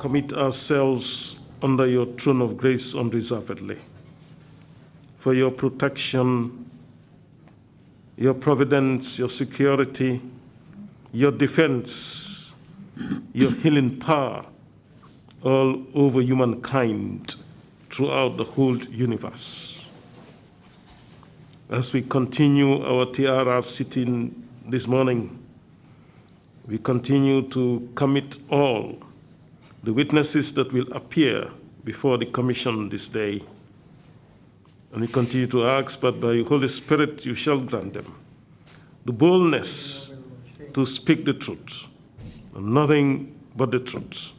commit ourselves under your throne of grace unreservedly for your protection, your providence, your security, your defense, your healing power all over humankind throughout the whole universe. As we continue our TRR sitting this morning, we continue to commit all the witnesses that will appear before the commission this day. And we continue to ask, but by your Holy Spirit you shall grant them the boldness to speak the truth, and nothing but the truth.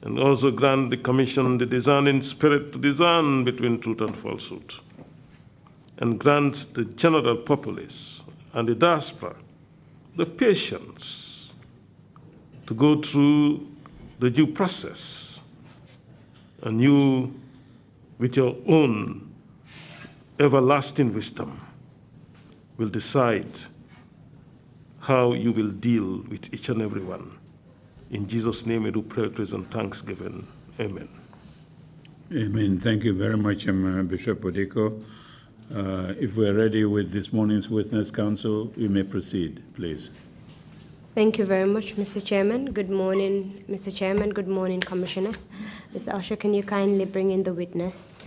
And also grant the commission the discerning spirit to discern between truth and falsehood. And grant the general populace and the diaspora the patience to go through the due process, and you, with your own everlasting wisdom, will decide how you will deal with each and every one. In Jesus' name we do pray, praise, and thanksgiving. Amen. Amen. Thank you very much, Bishop Odeko. If we're ready with this morning's Witness Council, you may proceed, please. Thank you very much, Mr. Chairman. Good morning, Mr. Chairman. Good morning, Commissioners. Mr. Usher, can you kindly bring in the witness?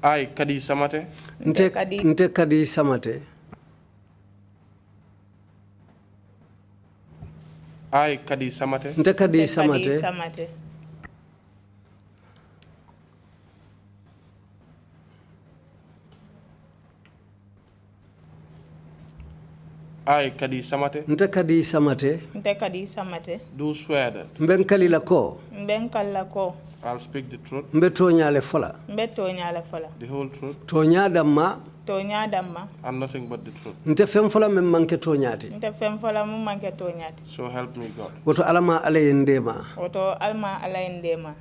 I, Kaddy Samateh. Nte Kaddy Samateh. I, Kaddy Samateh. Nte Kaddy Samateh. I, Kaddy Samateh. Nte Kaddy Samateh. Nte Kaddy Samateh. Do swear that Mbenkali lako. Mbenkali lako. I'll speak the truth. Mbetonyale fola. Mbetonyale fola. The whole truth. Tonyadama. Tonyadama. And nothing but the truth. Nte femfola memmanke tonyati. Nte femfola memmanke tonyati. So help me God. Woto alama alayendema. Woto alma alayendema.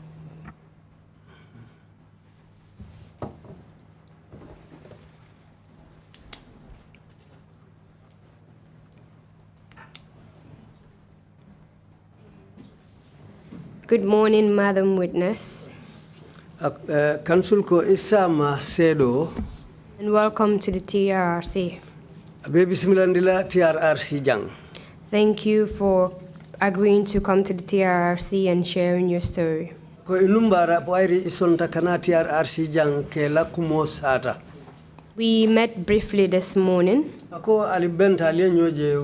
Good morning, Madam Witness. Council ko isama sedo. And welcome to the TRRC. Abe bismillah TRRC jang. Thank you for agreeing to come to the TRRC and sharing your story. Ko inumbara boyri isonta kana TRRC jang ke lakumo sata. We met briefly this morning. Ako alibenta alienyoje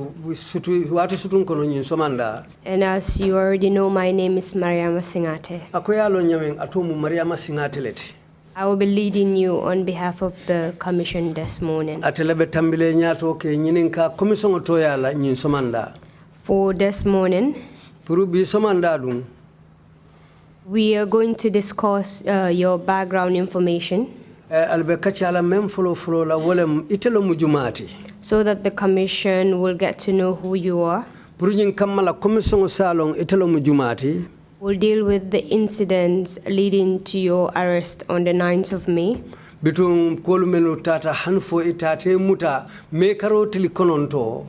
watu sutun kono nyin somanda. And as you already know, my name is Mariama Singate. Ako yalo nyamen atomu Mariama Singate leti. I will be leading you on behalf of the commission this morning. Atelebe tambile nyato ke nyininka commission otoyala nyin somanda. For this morning, Purubi somanda dun. We are going to discuss your background information. Albe kachala mem follow la wolem itelo mujumati. so that the commission will get to know who you are. Purujin kamala commission salon italo mujumati. We'll deal with the incidents leading to your arrest on the 9th of May. Bitum kolumenu tata hanfo itate muta mekaro tilikononto.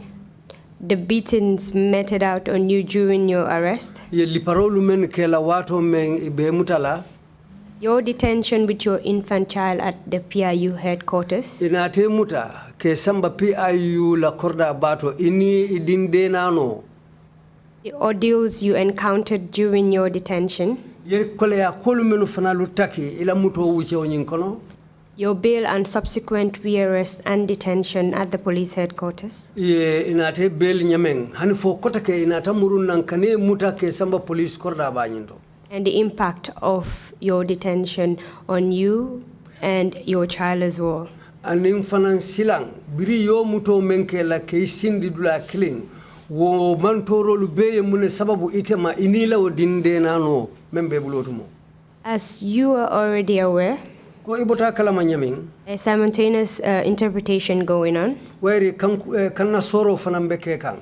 The beatings meted out on you during your arrest. Ye liparolu men kela wato men ibe mutala. Your detention with your infant child at the PIU headquarters. Inate muta ke samba PIU la korda bato ini idinde nano. The ordeals you encountered during your detention. Ye kole ya kolumenu fanalu taki ila muto wuche onyinkono. Your bail and subsequent rearrest and detention at the police headquarters. Ye inate bail nyameng hanfo kotake inata murun nankane muta ke samba police korda banyindo. And the impact of your detention on you and your child as well. Aning fanan silang biri yo muto menke la ke sindi dula killing wo mantoro lubeye mune sababu itema inila wo dinde nano membe bulotumo. As you are already aware, Ko ibota kala manyaming a simultaneous interpretation going on. weri kanna soro fanan beke kan.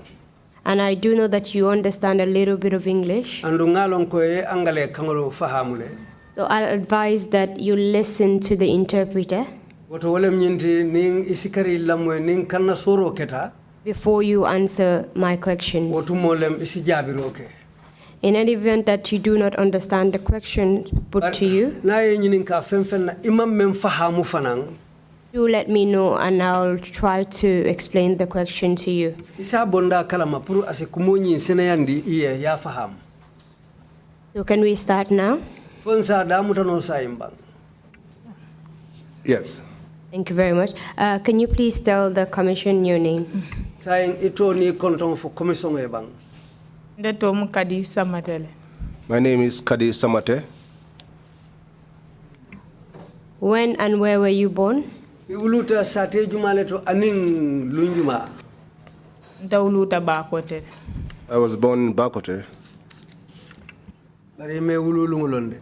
And I do know that you understand a little bit of English. Andu ngalon ko e angale kangolo fahamule. So I'll advise that you listen to the interpreter Woto wolem nyinti ning isikari lamwe ning kanna soro keta. before you answer my questions. Wotu molem isi jabiroke. In any event that you do not understand the question put to you, Na ye nyinin ka femfen na imam mem fahamu fanan. do let me know and I'll try to explain the question to you. Isa bonda kala mapuru ase kumonyi senayandi iye ya faham. So can we start now? Fonsa damuta no saimbang. Yes. Thank you very much. Can you please tell the commission your name? Saying ito ni kontong for commission e bang. Ndetom Kaddy Samateh. My name is Kaddy Samateh. When and where were you born? Iwuluta sate jumale to aning lunjuma. Ndawluta Bakote. I was born in Bakote. Bari me wululungolonde.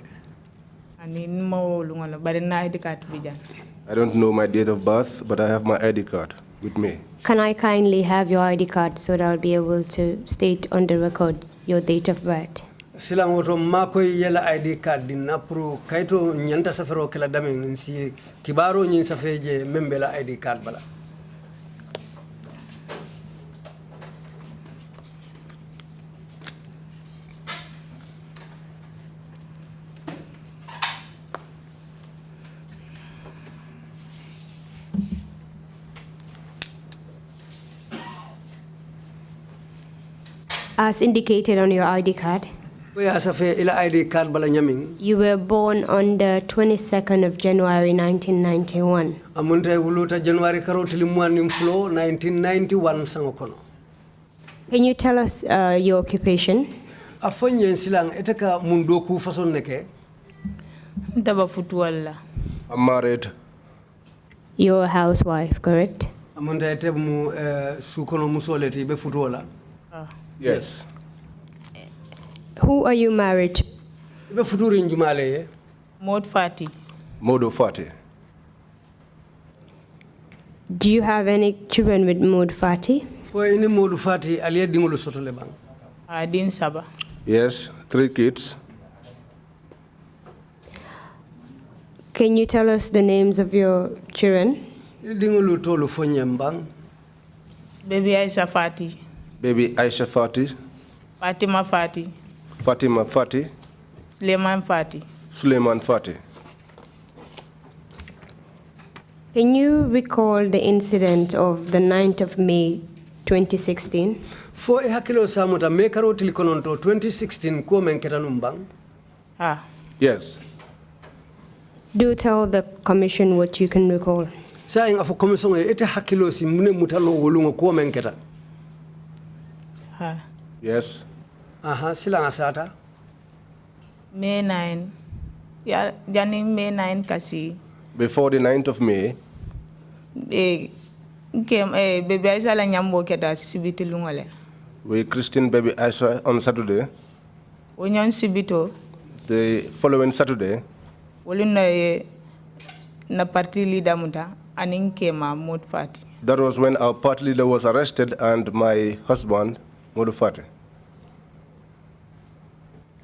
Ani nmo lungola bari na ID card bijan. I don't know my date of birth, but I have my ID card with me. Can I kindly have your ID card so that I'll be able to state on the record your date of birth? Silang oto mako yela ID card din napru kaito nyanta safero kala dame nsi kibaro nyin safeje membela ID card bala. As indicated on your ID card, you were born on the 22nd of January 1991. January 1991. Can you tell us your occupation? I'm married. You're a housewife, correct? Yes. Who are you married to? Mod Fati. Modo Fati. Do you have any children with Mod Fati? Din Saba. Yes, 3 kids. Can you tell us the names of your children? Baby Aisha Fati. Baby Aisha Fati. Fatima Fati. Fatima Fati. Suleiman Fati. Suleiman Fati. Can you recall the incident of the 9th of May 2016? For hakilo samuta mekaro tilikononto 2016 ko menketanum. Ah. Yes. Do tell the commission what you can recall. Saying of a commission ete hakilo si mune mutalo wolungo ko menketa. Ah. Yes. Aha, silang asata. May 9. Ya jani May 9 kasi. Before the 9th of May. Baby Aisha la nyambo keta sibiti lungole. We christened baby Aisha on Saturday. Onyon sibito. The following Saturday. Wolu na party leader muta anin kema mod party. That was when our party leader was arrested and my husband, Modu Fati.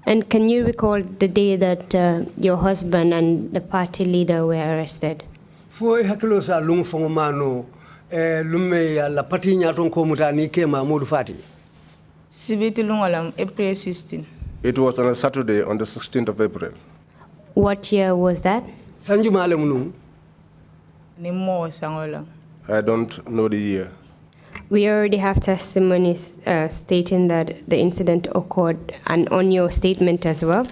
And can you recall the day that your husband and the party leader were arrested? Fo hakilo sa lung fongo mano lumme ya la parti nyaton ko mutani ke Mahmoud Fati. Sibiti lungalam April 16. It was on a Saturday on the 16th of April. What year was that? Sanju malem nung. Nimo sangolang. I don't know the year. We already have testimonies stating that the incident occurred, and on your statement as well,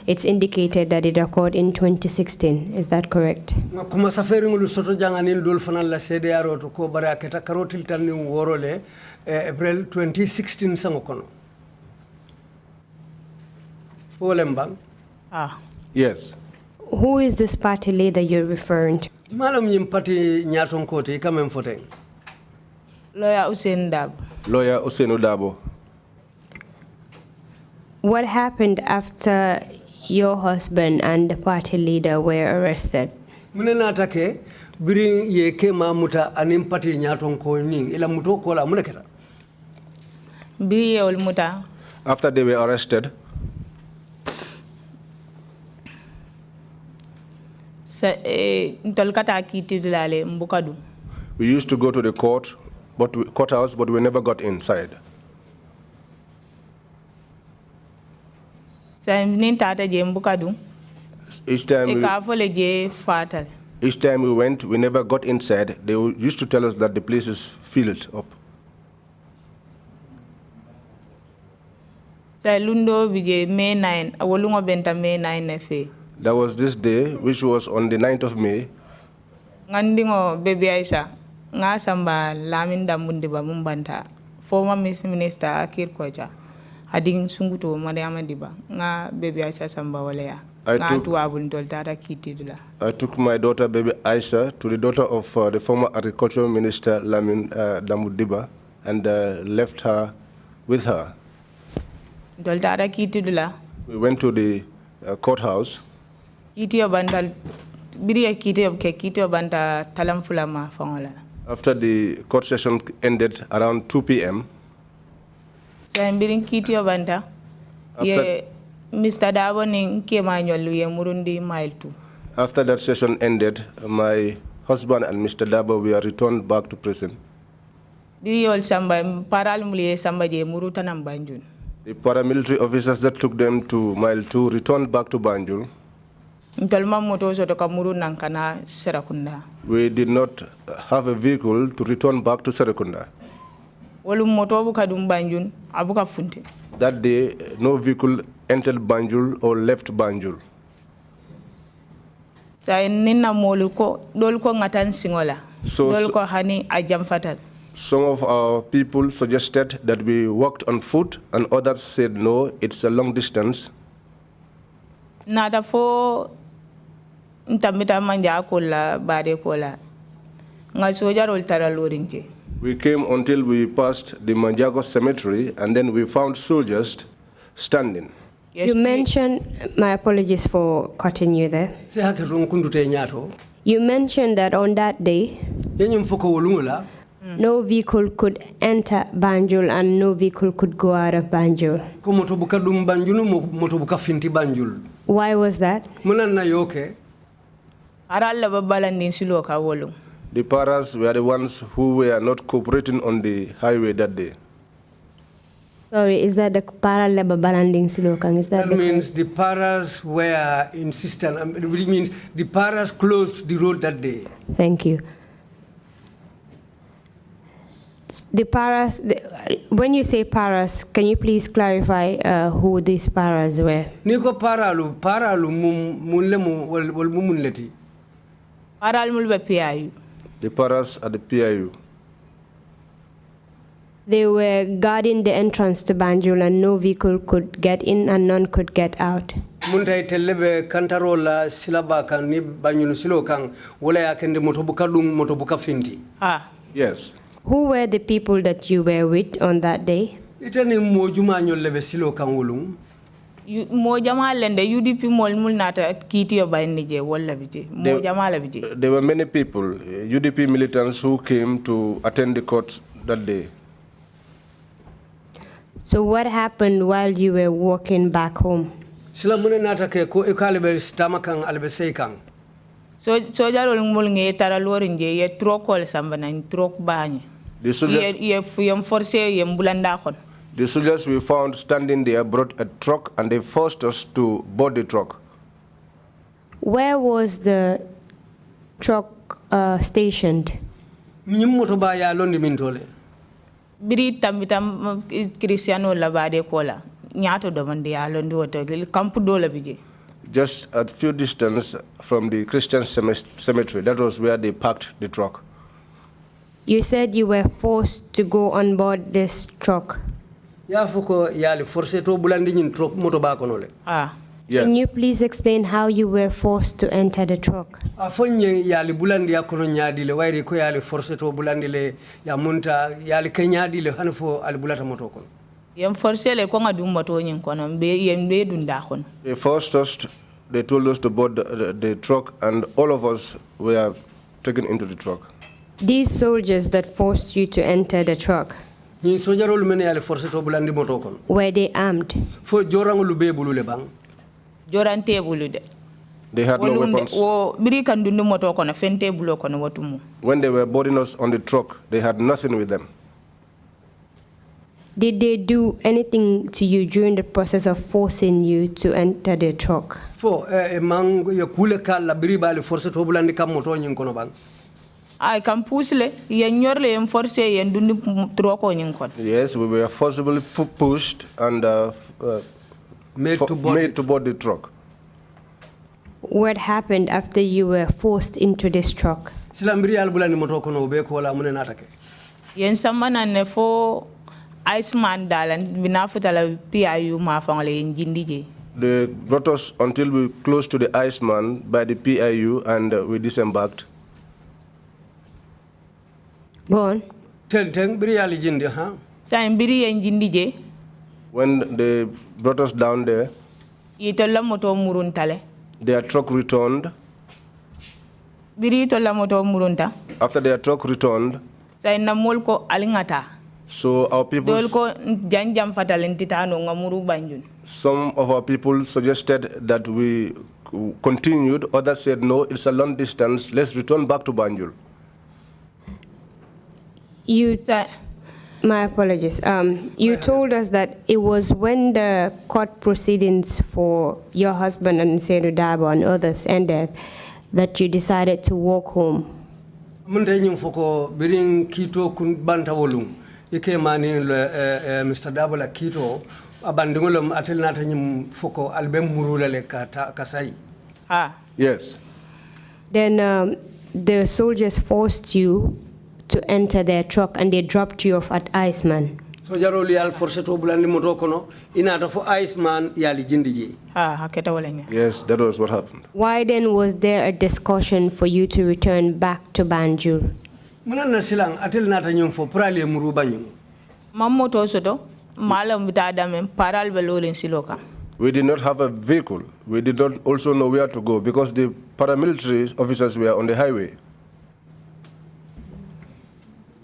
it's indicated that it occurred in 2016. Is that correct? Kuma safari ngulu soto janganil dol fanal la CDR to ko bara keta karotil tan ni worole April 2016 sangokono. Folembang. Ah. Yes. Who is this party leader you're referring to? Malam nyim parti nyaton kote kamem foteng. Lawyer Usain Dabo. Lawyer Usain Dabo. What happened after your husband and the party leader were arrested? Munena take bring ye ke mamuta anim parti nyaton ko ning ila muto ko la muneketa. Bi ol muta. After they were arrested, ntolkata kiti dulale mbukadu. we used to go to the courthouse, but we never got inside. Each time we went, we never got inside. They used to tell us that the place is filled up. May 9, May 9 That was this day, which was on the 9th of May. Ngandingo baby Aisha, nga samba lamin damundiba mumbanta. Former Minister Akir Koja, ading sunguto Mariama Diba, nga baby Aisha samba walea. I took my daughter, baby Aisha, to the daughter of the former Agricultural Minister Lamin Damudiba, and left her with her. We went to the courthouse. After the court session ended around 2 p.m., Mr. Dabo Murundi mile 2. After that session ended, my husband and Mr. Dabo were returned back to prison. The paramilitary officers that took them to mile 2 returned back to Banjul. We did not have a vehicle to return back to Serekunda. That day, no vehicle entered Banjul or left Banjul. So some of our people suggested that we walked on foot, and others said no, it's a long distance. We came until we passed the Manjago cemetery, and then we found soldiers standing. Yes, you mentioned, my apologies for cutting you there. You mentioned that on that day, no vehicle could enter Banjul and no vehicle could go out of Banjul. Why was that? The Paras were the ones who were not cooperating on the highway that day. Sorry, is that the Para Leba Balanding Silokang? Is that means the Paras were insistent, which means the Paras closed the road that day. Thank you. The Paras, when you say Paras, can you please clarify who these Paras were? Niko Paralu munlemu wal mumunleti. Paral mulbe PIU. The Paras are the PIU. They were guarding the entrance to Banjul, and no vehicle could get in and none could get out. Muntai telebe kantarola silaba kan ni Banjul silo kan wala yakende motobuka dum motobuka finti. Ah. Yes. Who were the people that you were with on that day? Itani mojuma nyollebe silo kan wulum. Mo jama lende UDP mol mul nata kiti yo bayni je wala biti. Mo jama la biti. There were many people, UDP militants, who came to attend the court that day. So what happened while you were walking back home? Sila mune nata ke ko ikalebe stamakang albe seikang. So jarol mul nge tara lorin je ye trokol samba na trok bañi. The soldiers, the soldiers we found standing there brought a truck and they forced us to board the truck. Where was the truck stationed? Biri tambitam Cristiano labade kola. Nyato domande ya londi woto kampu dola bije. Just a few distance from the Christian cemetery. That was where they parked the truck. You said you were forced to go on board this truck. Ya fuko yali force to bulandi nyin truck moto ba konole. Yes. Can you please explain how you were forced to enter the truck? Afonye yali bulandi ya kono nyadi le wairi ko yali force to bulandi le ya munta yali kenyadi le hanfo al bulata moto kono. Yem force le ko ngadu moto nyin kono be yem be dunda kono. They forced us, they told us to board the truck and all of us were taken into the truck. These soldiers that forced you to enter the truck, were they armed? They had no weapons. When they were boarding us on the truck, they had nothing with them. Did they do anything to you during the process of forcing you to enter the truck? I can push yen force yen dundi troko nyin kon. Yes, we were forcibly pushed and made to board the truck. What happened after you were forced into this truck? Yen samana ne fo Iceman dalan binafutala PIU ma fangale njindije. They brought us until we close to the Iceman by the PIU and we disembarked. Go on. When they brought us down there, their truck returned. After their truck returned, so our people, some of our people suggested that we continued. Others said, no, it's a long distance. Let's return back to Banjul. My apologies. You told us that it was when the court proceedings for your husband and Seydou Dabo and others ended that you decided to walk home. Mr. Dabo la Kito abandingolom atel nata nyim foko albem murula le kasai. Yes. Then the soldiers forced you to enter their truck and they dropped you off at Iceman. So jaroli al force to bulandi moto kono inata fo Iceman yali jindiji. Yes, that was what happened. Why then was there a discussion for you to return back to Banjul? Munana silang atel nata nyum fo prale muru banyu. Mamoto soto malam bitada mem paral belolin siloka. We did not have a vehicle. We did not also know where to go because the paramilitary officers were on the highway.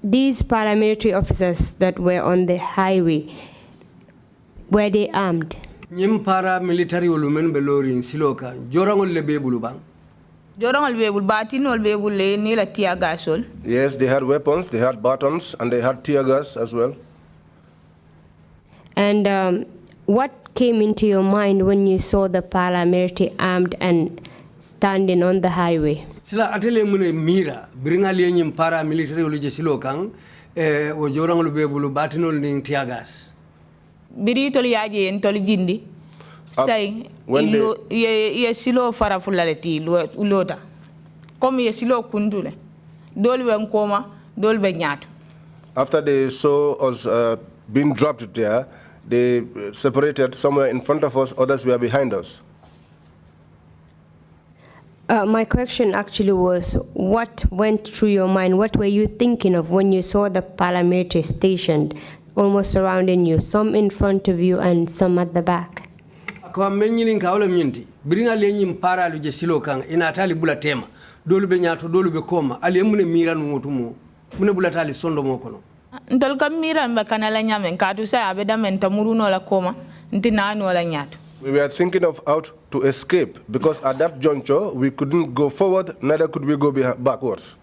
These paramilitary officers that were on the highway, were they armed? Nyim paramilitary ulumen belorin siloka jorangol le bebulu bang. Jorangol bebul batinol bebul le ni la tear gasol. Yes, they had weapons, they had batons, and they had tear gas as well. And what came into your mind when you saw the paramilitary armed and standing on the highway? Sila atele mune mira bringa lenyim paramilitary ulije silo kang o jorangol bebulu batinol ning tear gas. Biri tol yaje en tol jindi say ye silo farafulaleti ulota comme ye silo kundule dol wen koma dol be nyaato. After they saw us being dropped there, they separated somewhere in front of us, others were behind us. My question actually was, what went through your mind? What were you thinking of when you saw the paramilitary stationed, almost surrounding you, some in front of you and some at the back? Ko menyin ka wala minti. Biringa lenyim para lu je silo kan ina tali bula tema. Dolu be nyato dolu be koma. Ali mune mira no mutumo. Mune bula tali sondo mo kono. Ntol kam mira mba kanala nyamen ka tu sa abeda men tamuru no la koma. Nti nanu wala nyato. We were thinking of how to escape because at that juncture we couldn't go forward, neither could we go backwards.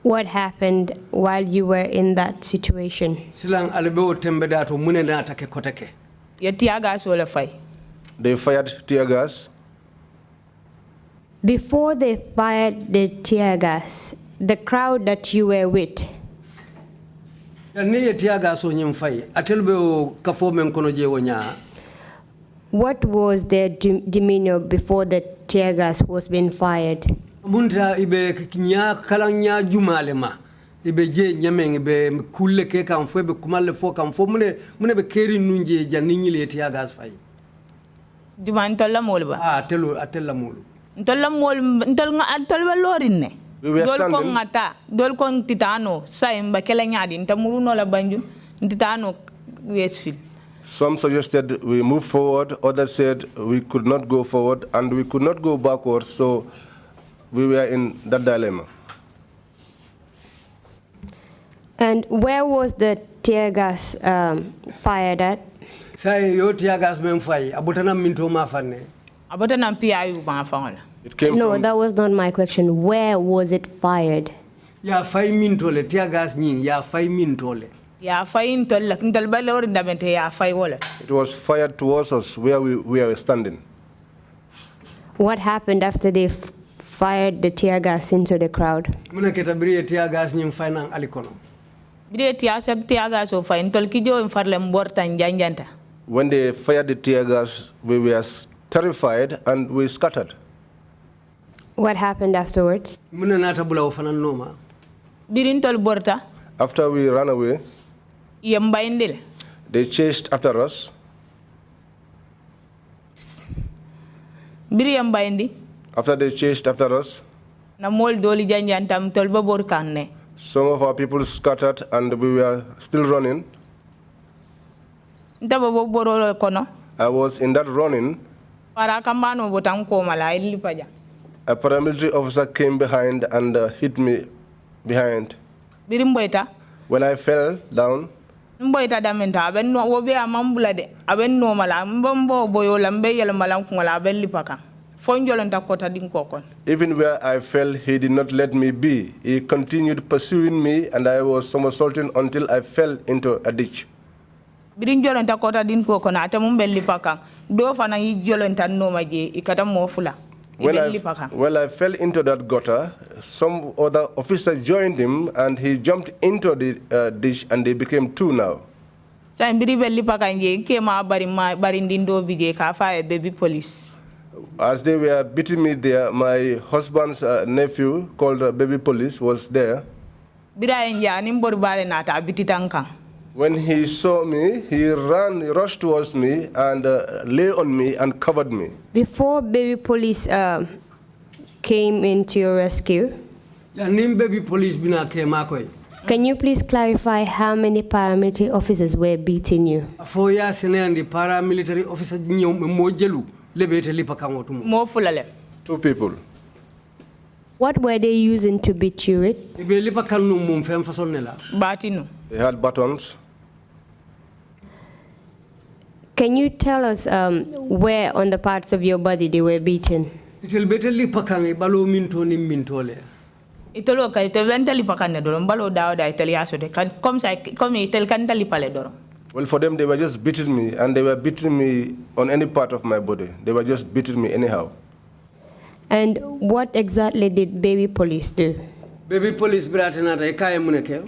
What happened while you were in that situation? Silang alibeo tembedato mune na atake koteke. Ya tear gas wala fay. They fired tear gas. Before they fired the tear gas, the crowd that you were with, what was their demeanor before the tear gas was being fired? Bunta ibe nya kalanya jumalema ibe je nyameng ibe kulle ke kan fo be kumalle fo kan fo mune be keri nunje janini le tear gas fay. Diman tolla molba. Ah telu atella molu. Ntolla mol ntol lorinne. We were dol ko standing. ngata dol ko titano saimba kala nyaadi ntamuru no la banjun titano Westfield. Some suggested we move forward, others said we could not go forward and we could not go backwards, so we were in that dilemma. And where was the tear gas fired at? Say yo tear gas men fay abutana minto ma fanne. Abotana PIU ba fangola. It came No, from, that was not my question. Where was it fired? Ya fay mintole tear gas nyin ya fay mintole. Ya fay ntol balor ndamente ya fay wala. it was fired towards us where we were standing. What happened after they fired the tear gas into the crowd? Muna ketabiri tear gas nyin fay nan alikono. Bide tear gas o fay ntol kijo farle mborta njanjanta. When they fired the tear gas, we were terrified and we scattered. What happened afterwards? Muna nata bula ufanan noma. Birin tol borta After we ran away, yamba indil. they chased after us. Biri yamba indi After they chased after us, na mol doli janjantam tol babor kanne. some of our people scattered and we were still running. Ntaba borolo kono. I was in that running. Para kambano botan ko mala ilipaja. A paramilitary officer came behind and hit me behind. Birim boita. When I fell down, Mboita damenta aben no wobe amambula de aben no mala mbombo boyo lambe yel malam ko mala aben lipaka. Fonjolonta kota din kokon. even where I fell, he did not let me be. He continued pursuing me and I was somersaulting until I fell into a ditch. Birin jolonta kota din kokon atamum bel lipaka. Do fana yi jolonta no maje ikata mofula. When I fell into that gutter, some other officer joined him and he jumped into the ditch and they became two now. Sa mbiri bel lipaka nje ke ma barindindo bije ka fa e baby police. As they were beating me there, my husband's nephew, called baby police, was there. Bira enja ni mbor bare nata abititankan. When he saw me, he rushed towards me and lay on me and covered me. Before baby police came into your rescue, Ya nim baby police bina ke makoy. can you please clarify how many paramilitary officers were beating you? Fo ya senandi paramilitary officer nyo mo jelu lebete lipa kangotu mo. Mofula le. 2 people. What were they using to beat you with? Ibe lipa kanu mum fem fason nela. Batinu. They had batons. Can you tell us where on the parts of your body they were beaten? Itel bete lipa kangi balo minto ni mintole. Itolo ka ite venta lipakane doro mbalo dawo da italia so de kan comme itel kan tali pale doro. Well, for them, they were just beating me, and they were beating me on any part of my body. They were just beating me anyhow. And what exactly did baby police do? Baby police bratinata ekaya muneke.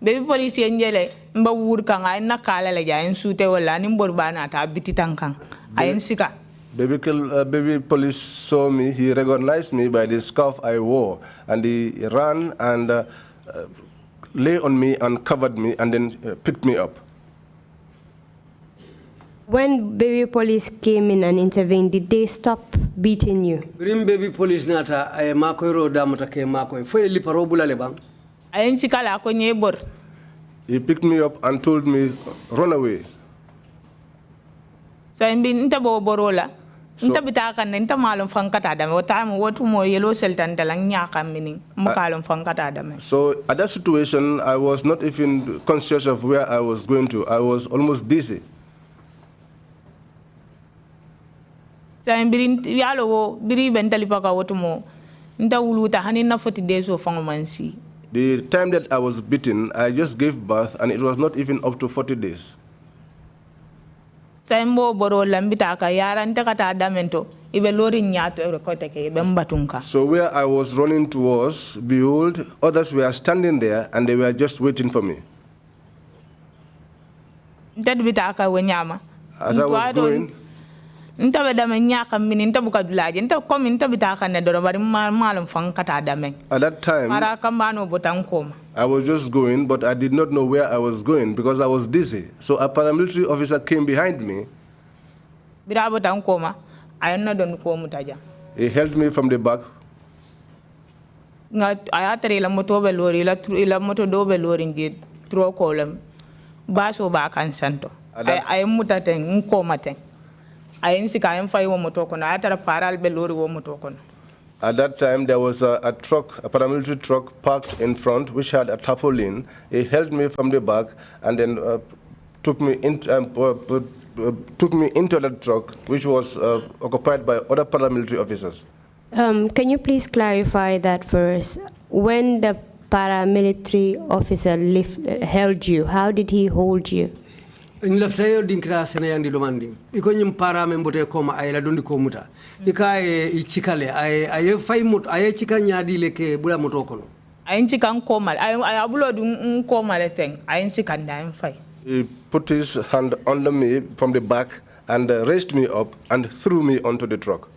Baby police yenjele mba wur kan ay nakala la jayen sute wala ni mbor bana ta biti tankan ayen sika. Baby police saw me. He recognized me by the scarf I wore, and he ran and lay on me and covered me, and then picked me up. When baby police came in and intervened, did they stop beating you? Brim baby police nata ay makoy damuta ke makoy fo li parobula le bang. Ayen sika la ko nyebor. He picked me up and told me, run away. So inta bo borola. Inta bitaka inta malum fankata dame. What time what mo yellow seltan dalang nyaka meaning. Mukalum fankata dame. So at that situation, I was not even conscious of where I was going to. I was almost dizzy. So yalo wo biri bentali paka wotumo. Inta uluta hanina 40 days of fangomansi. The time that I was beaten, I just gave birth, and it was not even up to 40 days. Saimbo boro lambita ka yara ntakata adamento ibe lori nyato rekoteke ibe mbatunka. So where I was running towards, behold, others were standing there, and they were just waiting for me. Ntadbita ka wenyama. As I was going, Nta beda menyaka mini nta buka dulaje nta komi nta bitaka ne doro bari malum fankata adameng. at that time, Mara kambano botankoma. I was just going, but I did not know where I was going because I was dizzy. So a paramilitary officer came behind me. Bira botankoma ayonna don ko mutaja. He held me from the back. Nga ayatare la moto be lori la moto do be lori nje tro kolem. Baso ba kan santo. Ay mutaten nkoma ten. At that time, there was a truck, a paramilitary truck parked in front, which had a tarpaulin. He held me from the back and then took me into that truck, which was occupied by other paramilitary officers. Can you please clarify that for us? When the paramilitary officer held you, how did he hold you? In laftayo dinkra sene yandi domandi iko nyim para membote koma ay la dondi ko muta ika e chikale ay fay mut ay chika nyaadi leke bula moto kono ay chika nkoma ay abulo du nkoma le teng ay chika nda fay. He put his hand under me from the back and raised me up and threw me onto the truck.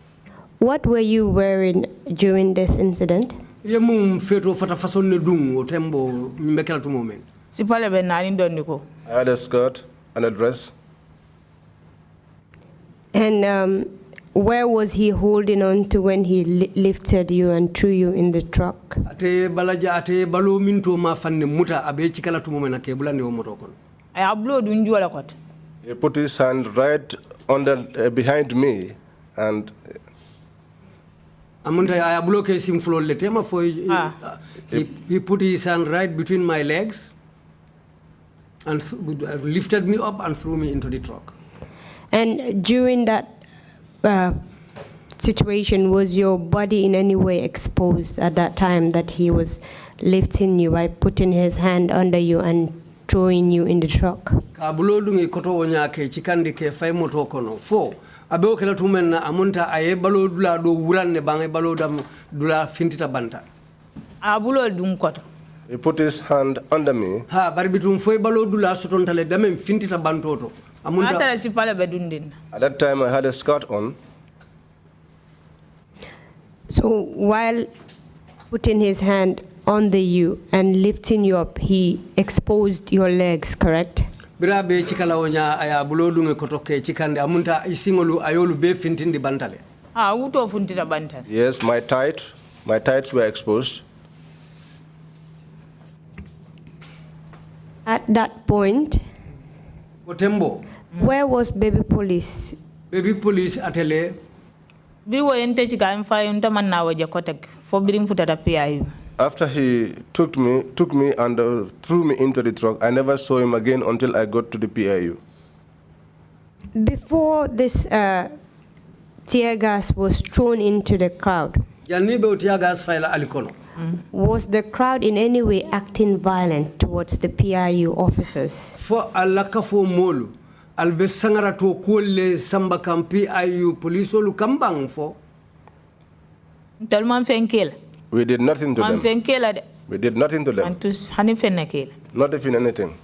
What were you wearing during this incident? Yemum feto fata fason ne dung o tembo mbekela tu moment. Sipale be nani dondi ko. I had a skirt and a dress. And where was he holding on to when he lifted you and threw you in the truck? Ate balaja ate balo minto ma fanne muta abe chikala tu moment ke bulande o moto kono. Ay ablo du njuala kot. He put his hand right under behind me and Amunta ay ablo ke sim floor le tema for he put his hand right between my legs and lifted me up and threw me into the truck. And during that situation, was your body in any way exposed at that time that he was lifting you by putting his hand under you and throwing you in the truck? Kabulo dungi koto onya ke chikandi ke fay moto kono fo abe o kala tumen na amunta aye balo dula do wuranne bangai balo dam dula fintita banta. Abulo dun koto. he put his hand under me. Ha barbitum foy balo dula sotontale dame fintita bantoto. Amunta Atara sipale be dundin. At that time, I had a skirt on. So while putting his hand under you and lifting you up, he exposed your legs, correct? Birabe chikala onya aya bulo dungi koto ke chikande amunta isingolu ayolu be fintindi bantale. Uto funtita bantan. Yes, my tights were exposed. At that point, Otembo. Where was baby police? Baby police atele. After he took me and threw me into the truck, I never saw him again until I got to the PIU. Before this tear gas was thrown into the crowd, was the crowd in any way acting violent towards the PIU officers? For alakafo molu. Albe sangara to kuole samba kampi ayu police lu kambang fo. Tolman fenkel. We did nothing to them. We did nothing to them. Not even anything.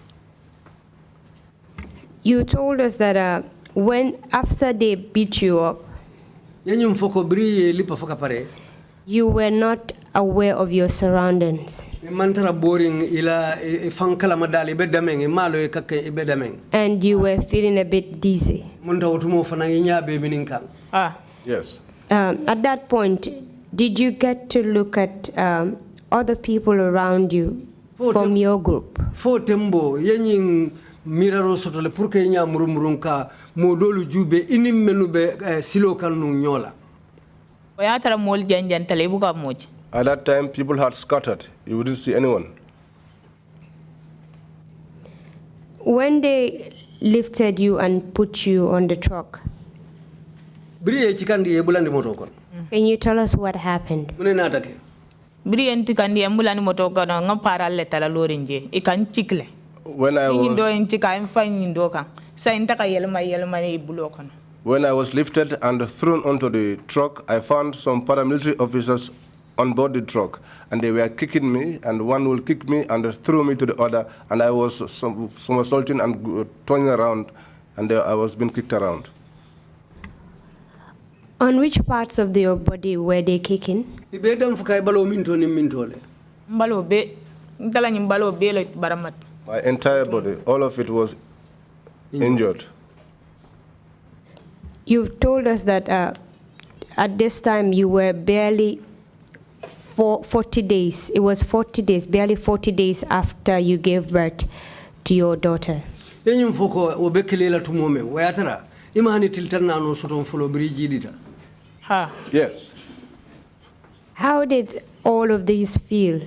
You told us that after they beat you up, you were not aware of your surroundings. And you were feeling a bit dizzy. Yes. At that point, did you get to look at other people around you from your group? Miraro sotole purke nya murumurunka modolu jube inim menube silo kanu nyola. Oyatara mol janjan tale buka moj. At that time, people had scattered. You wouldn't see anyone. When they lifted you and put you on the truck, can you tell us what happened? Bri enti kandi ambulani motoka na ngapara leta la lorinje. Ikan chikle. When I was lifted and thrown onto the truck, I found some paramilitary officers on board the truck, and they were kicking me, and one will kick me and threw me to the other, and I was somersaulting and turning around, and I was being kicked around. On which parts of your body were they kicking? My entire body, all of it was injured. You've told us that at this time you were barely 40 days. It was 40 days, barely 40 days after you gave birth to your daughter. Yes. How did all of these feel,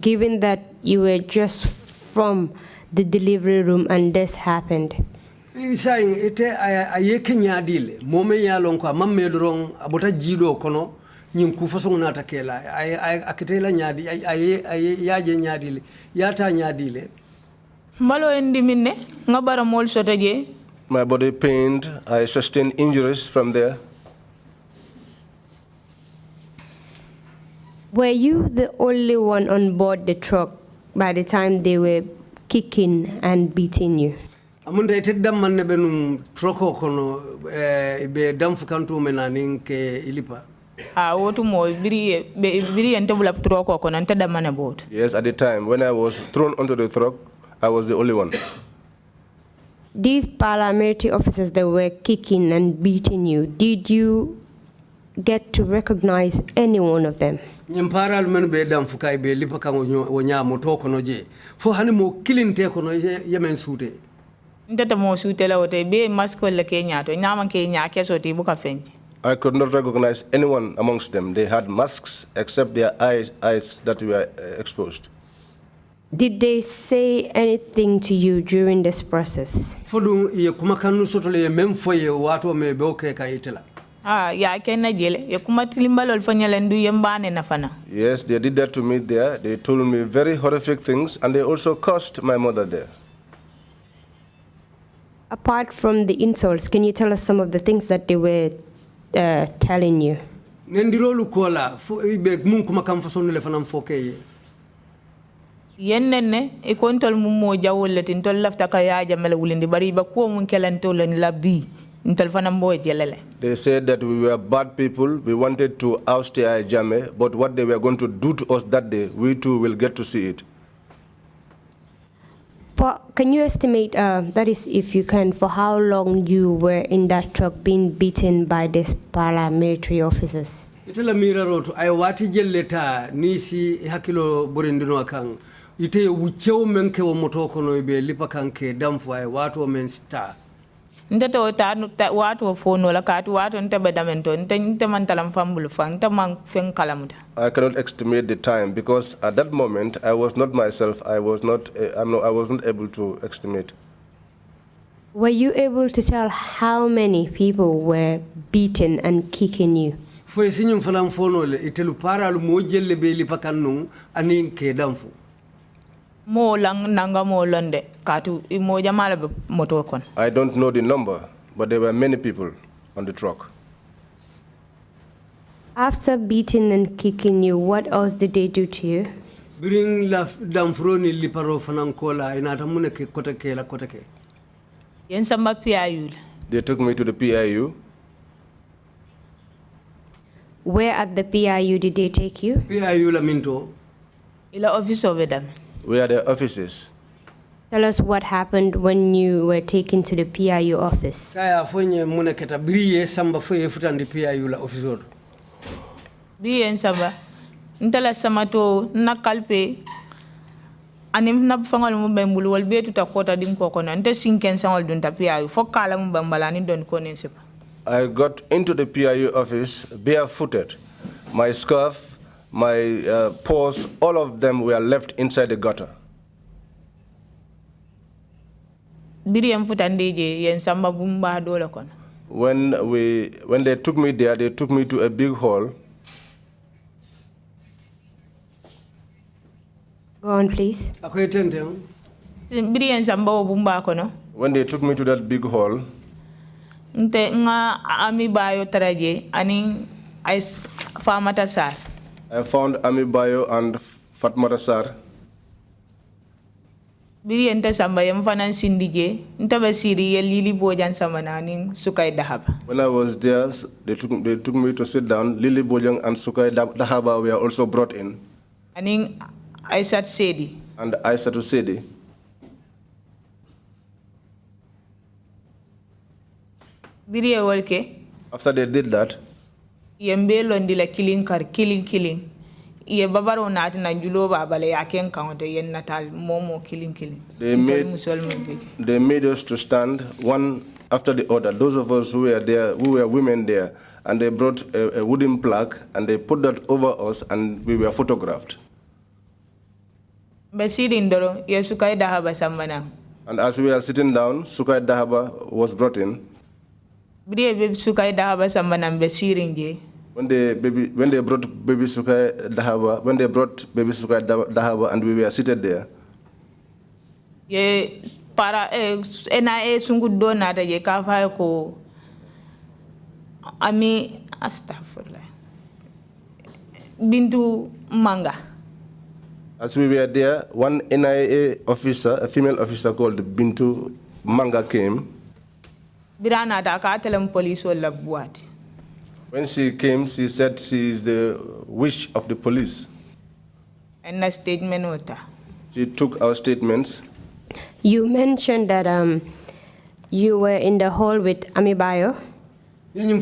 given that you were just from the delivery room and this happened? Saying it ayekenya mome ya lonko mamme dorong abota jido kono nyim ku façon nata kela ay akitela nyadi ay yaje nyadile yata nyadile mbalo endi minne ngabara mol sotaje. My body pained. I sustained injuries from there. Were you the only one on board the truck by the time they were kicking and beating you? Amunda itedam manne benum troko kono be damfu kantu menanin ke ilipa. Wotu mo biri entebula troko kono anteda manne boat. Yes, at the time when I was thrown onto the truck, I was the only one. These paramilitary officers that were kicking and beating you, did you get to recognize any one of them? Nyimparal men be damfu kai be lipa kango wonya moto kono je. Fo hani mo kilinte kono yemen sute. I could not recognize anyone amongst them. They had masks except their eyes that were exposed. Did they say anything to you during this process? Yes, they did that to me there. They told me very horrific things, and they also cursed my mother there. Apart from the insults, can you tell us some of the things that they were telling you? Yennene e kontol mummo jawolati ntol lafta ka yaaja mala wulindi bari ba ko mun kelanto len labbi ntol fanam boy jelele. They said that we were bad people. We wanted to oust Jame, but what they were going to do to us that day, we too will get to see it. Can you estimate, that is if you can, for how long you were in that truck being beaten by these paramilitary officers? Itala miraroto ay wati jelleta nisi hakilo borindino akang ite wuchew menke wo moto kono be lipa kanke damfu ay wato men star. Ndata watu fono la katu watu ntebe damento nte mantalam fambulu fa nte man fen kalamuta. I cannot estimate the time because at that moment I was not myself. I wasn't able to estimate. Were you able to tell how many people were beaten and kicking you? Foi sinyum falam fono le itelu paralu mo jelle be lipa kannu anin ke damfu. Mo lang nanga mo londe katu mo jamala be moto kon. I don't know the number, but there were many people on the truck. After beating and kicking you, what else did they do to you? Bring la damfroni liparo fanankola inata muneke kotake la kotake. Yen samba PIU. They took me to the PIU. Where at the PIU did they take you? PIU la minto. Ila office over them. Where are their offices? Tell us what happened when you were taken to the PIU office. Kaya fonye muneketa briye samba foye futandi PIU la office. Bien samba. Ntala samato na kalpe anim na fangol mo bembul wal betu ta kota dim ko kono nte sinken sangol dun ta PIU fo kala mo bambala ni don ko nen sepa. I got into the PIU office barefooted. My scarf, my paws, all of them were left inside the gutter. When they took me there, they took me to a big hall. Go on, please. When they took me to that big hall, I found Ami Bayo and Fatmata Sarr. When I was there, they took me to sit down. Lily Bojang and Sukai Dahaba were also brought in. And Aisat Sedi. And Aisatu Sedi. After they did that, killing. Ye babaro nat na julo babale yaken kaunte yen natal momo killing. They made us to stand one after the other. Those of us who were there, who were women there, and they brought a wooden plaque and they put that over us and we were photographed. And as we were sitting down, Sukai Dahaba was brought in. When they brought baby Sukai Dahaba and we were seated there, NIA sungudo nada ye kafa ko ami astaghfirullah Bintu Manga. As we were there, one NIA officer, a female officer called Bintu Manga came. Birana da ka telem police wala buat. When she came, she said she is the witch of the police. And a statement. She took our statements. You mentioned that you were in the hall with Amibayo. Fat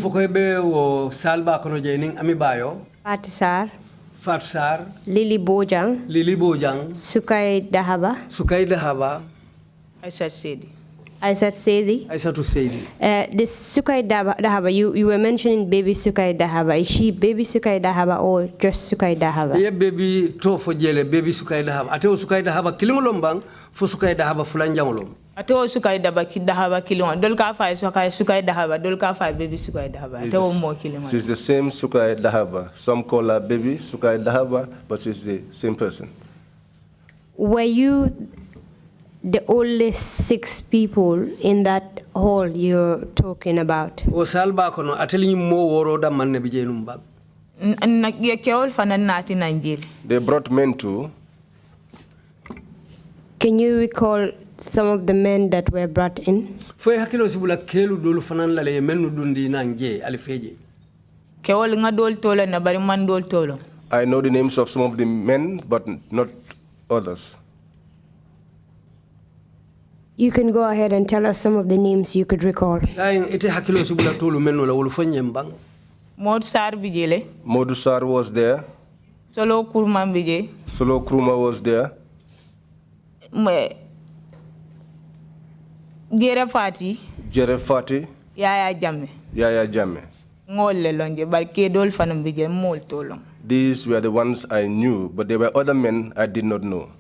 Sarr. Lily Bojang. Sukai Dahaba. Aisat Sedi. This Sukai Dahaba, you were mentioning baby Sukai Dahaba. Is she baby Sukai Dahaba or just Sukai Dahaba? Yeah, baby to for jele baby Sukai Dahaba. Ateo Sukai Dahaba kilingolombang for Sukai Dahaba fulanjangolom. Ateo Sukai Dahaba killing. Dolka five Sukai Dahaba. Dolka five baby Sukai Dahaba. Ateo more killing. She's the same Sukai Dahaba. Some call her baby Sukai Dahaba, but she's the same person. Were you the only 6 people in that hall you're talking about? O salba kono ateli mo woro da manne bijenum bag. They brought men too. Can you recall some of the men that were brought in? Foi hakilo sibula kelu dolu fanan la le menu dundi nanje alifeje. Kewol nga dol tolo na bari man dol tolo. I know the names of some of the men, but not others. You can go ahead and tell us some of the names you could recall. Ite hakilo sibula tolu menu la wolu fanyem bang. Modu Sarr bijele. Modu Sarr was there. Solo Kurma bije. Solo Kurma was there. Jere Fati. Yaya Jamme. Ngole lonje barke dol fanam bije mol tolong. These were the ones I knew, but there were other men I did not know.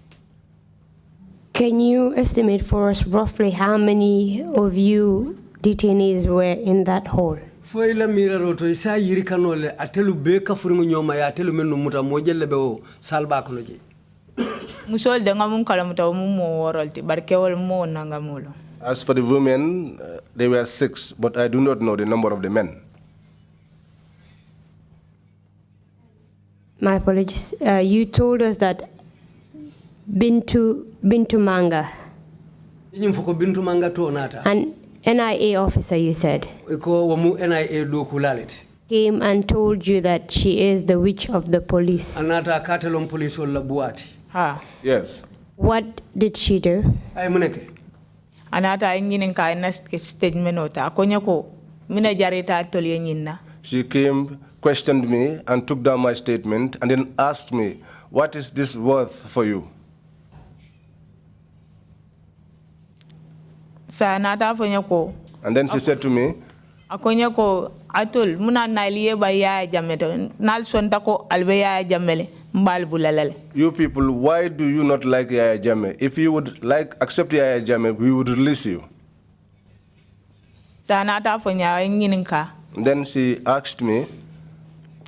Can you estimate for us roughly how many of you detainees were in that hall? Foi la mira roto isa yiri kanole atelu beka furingu nyoma ya atelu menu muta mojelle be o salba kono je. Musol de ngamun kala muta mo worolti barkewol mo nangamulo. As for the women, they were 6, but I do not know the number of the men. My apologies. You told us that Bintu Manga. Bintu Manga to nata. An NIA officer, you said, came and told you that she is the witch of the police. Anata katelom police wala buati. Yes. What did she do? Ay muneke. Anata ingin ka na statement ota. Akonya ko mina jarita tolye nyinna. She came, questioned me, and took down my statement, and then asked me, "What is this worth for you?" Sa nata fonya ko. And then she said to me, Akonya ko atul muna naliye ba ya jameto nal sonta ko albe ya jamele mbal bulalale. you people, why do you not like Yaya Jammeh? If you would accept Yaya Jammeh, we would release you. Sa nata fonya ngininka. And then she asked me,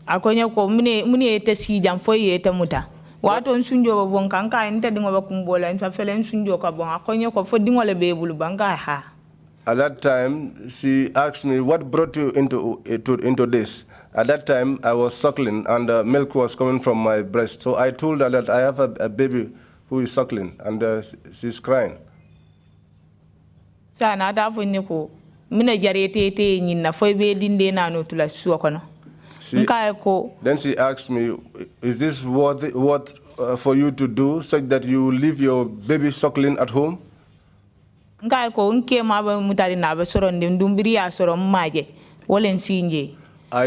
Akonya ko mune ete si jam fo yete muta. Wato nsunjo bon kanka nte dingo ba kumbola nsa fele nsunjo ka bon akonya ko fo dingo le bebulu banga ha. at that time, she asked me, what brought you into this? At that time, I was suckling and milk was coming from my breast. So I told her that I have a baby who is suckling and she's crying. Sa na da fonne ko mina jarete te nyina fo be dinde na no tula suwa kono. Then she asked me, is this worth for you to do such that you leave your baby suckling at home? I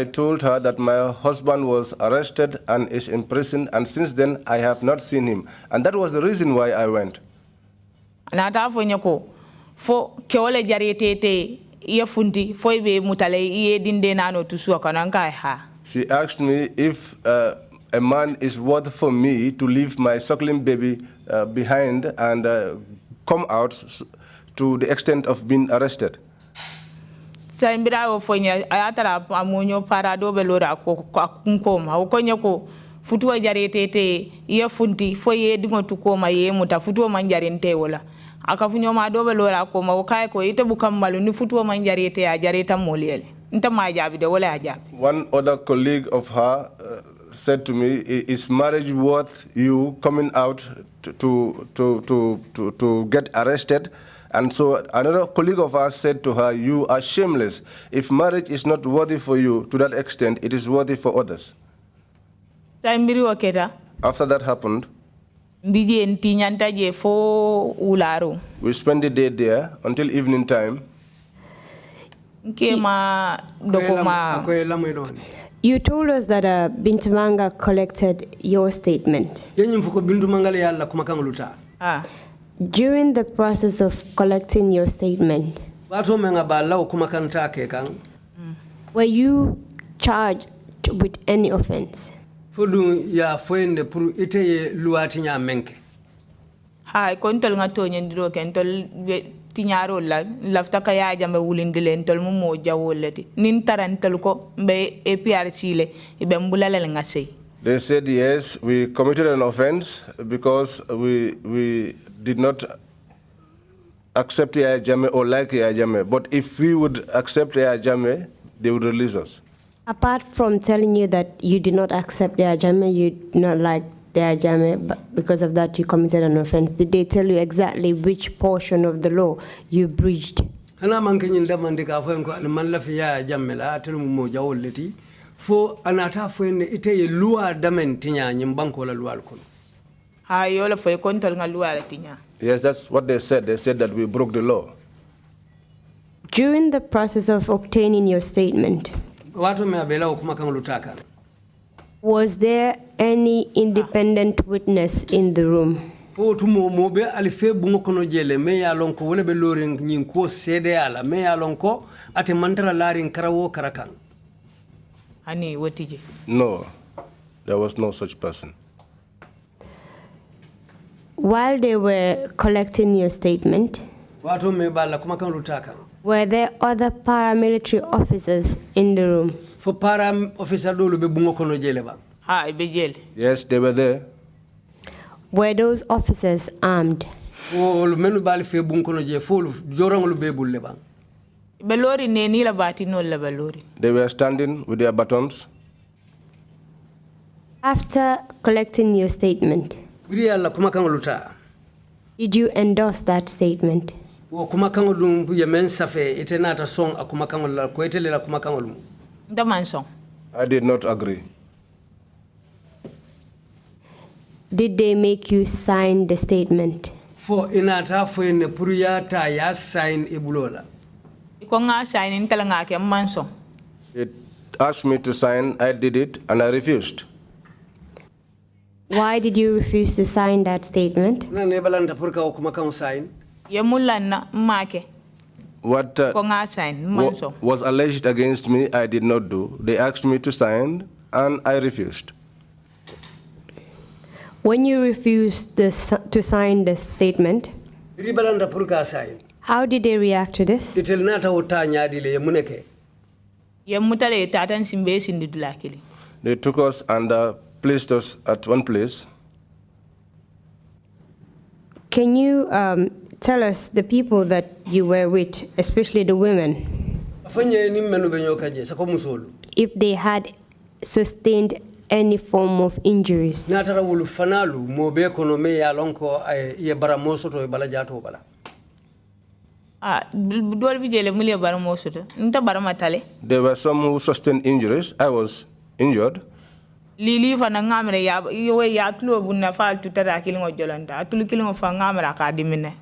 told her that my husband was arrested and is in prison, and since then I have not seen him. And that was the reason why I went. She asked me if a man is worth for me to leave my suckling baby behind and come out to the extent of being arrested. Then she asked one other colleague of her said to me, is marriage worth you coming out to get arrested? And so another colleague of ours said to her, you are shameless. If marriage is not worthy for you to that extent, it is worthy for others. After that happened, we spent the day there until evening time. You told us that Bintumanga collected your statement. During the process of collecting your statement, were you charged with any offense? Tinyaro la lafta kaya jambe wulindile ntol mu moja woleti nin tarantel ko mbe APRC le ibe mbulale ngase. They said yes, we committed an offense because we did not accept Yaya Jammeh or like Yaya Jammeh. But if we would accept Yaya Jammeh, they would release us. Apart from telling you that you did not accept Yaya Jammeh, you did not like Yaya Jammeh, but because of that you committed an offense. Did they tell you exactly which portion of the law you breached? Yes, that's what they said. They said that we broke the law. During the process of obtaining your statement, was there any independent witness in the room? No, there was no such person. While they were collecting your statement, were there other paramilitary officers in the room? Yes, they were there. Were those officers armed? They were standing with their batons. After collecting your statement, did you endorse that statement? I did not agree. Did they make you sign the statement? It asked me to sign, I did it, and I refused. Why did you refuse to sign that statement? What sign was alleged against me, I did not do. They asked me to sign, and I refused. When you refused to sign the statement, how did they react to this? They took us and placed us at one place. Can you tell us the people that you were with, especially the women, if they had sustained any form of injuries? There were some who sustained injuries. I was injured. Lili fana ngamre ya ya tulo bunna fa tutata kilingo jolanta atulu kilingo fa ngamra ka dimine.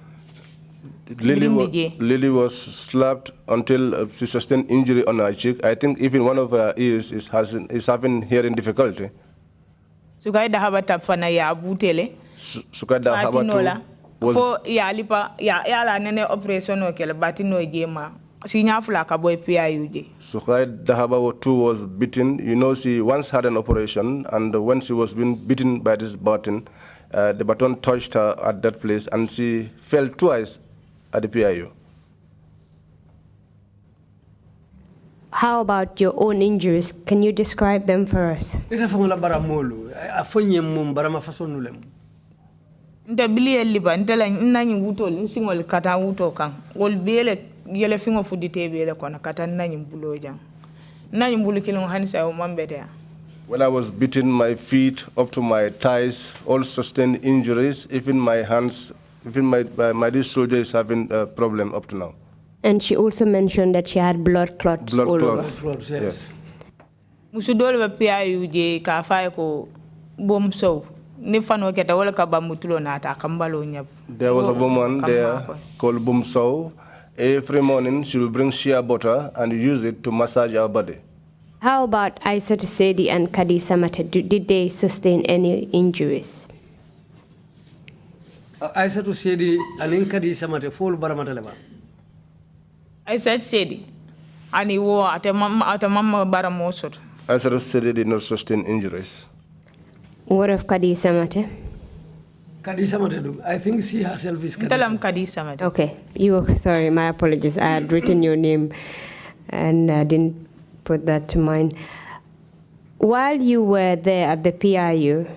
Lily was slapped until she sustained injury on her cheek. I think even one of her ears is having hearing difficulty. Sukai da habata fana ya butele. Sukai da habatu was for ya lipa ya la nene operation okele batino jema. Sukai Dahaba too was beaten. You know, she once had an operation, and when she was being beaten by this baton, the baton touched her at that place, and she fell twice at the PIU. How about your own injuries? Can you describe them for us? Yele fingo fudi tebe kona kata nanyim bulo jang nanyim bulu kilon hanisa o mambete. When I was beaten, my feet up to my thighs, all sustained injuries. Even my hands, even my this soldier is having a problem up to now. And she also mentioned that she had blood clots all over. Clots, yes. Musudol be PIU je ka fay ko bom so ni fano keta wala ka bamutulo na ta kambalo nyab. There was a woman there called Bum Sow. Every morning, she will bring shea butter and use it to massage our body. How about Aisha Sedi and Kaddy Samateh? Did they sustain any injuries? Aisha Sedi and Kaddy Samateh full baramatalewa. Aisha Sedi, and he wore at a mama baramosot. Aisha Sedi did not sustain injuries. What of Kaddy Samateh? Kaddy Samateh, I think she herself is Kaddy Samateh. Okay, sorry, my apologies. I had written your name and I didn't put that to mind. While you were there at the PIU,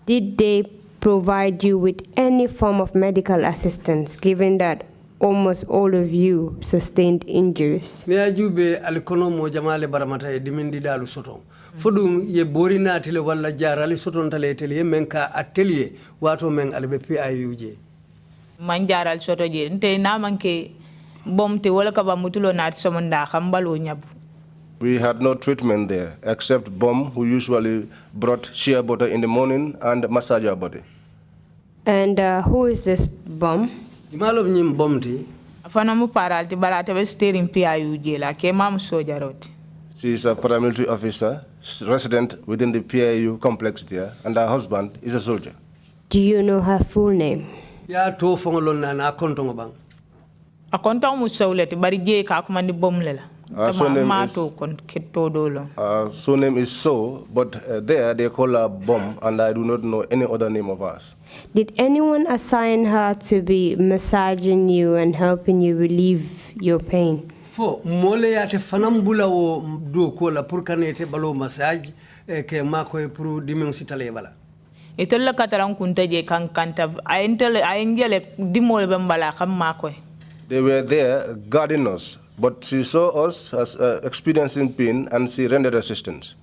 did they provide you with any form of medical assistance, given that almost all of you sustained injuries? Fodum ye borina tele wala jarali soton tale tele menka atelier wato men albe PIU je man jaral soto je nte na manke bomte wala ka ba mutulo na somonda khambalo nyabu. We had no treatment there except Bom, who usually brought shea butter in the morning and massage our body. And who is this Bom? Imalo nyim bomti afana mu paralti balata be steering PIU je la ke mam sojaroti. She is a paramilitary officer, resident within the PIU complex there, and her husband is a soldier. Do you know her full name? Ya to fongolon na akontongo bang. Akontong mu sawleti bari je ka kuma ni bomlela. Surname is So, but there they call her Bom, and I do not know any other name of hers. Did anyone assign her to be massaging you and helping you relieve your pain? Fo mole yate fanambula wo do ko la pour kanete balo massage ke mako pour dimension tale bala. Itolla kataran kunta je kan kanta ayengele dimol bambala kam mako. They were there guarding us, but she saw us as experiencing pain and she rendered assistance.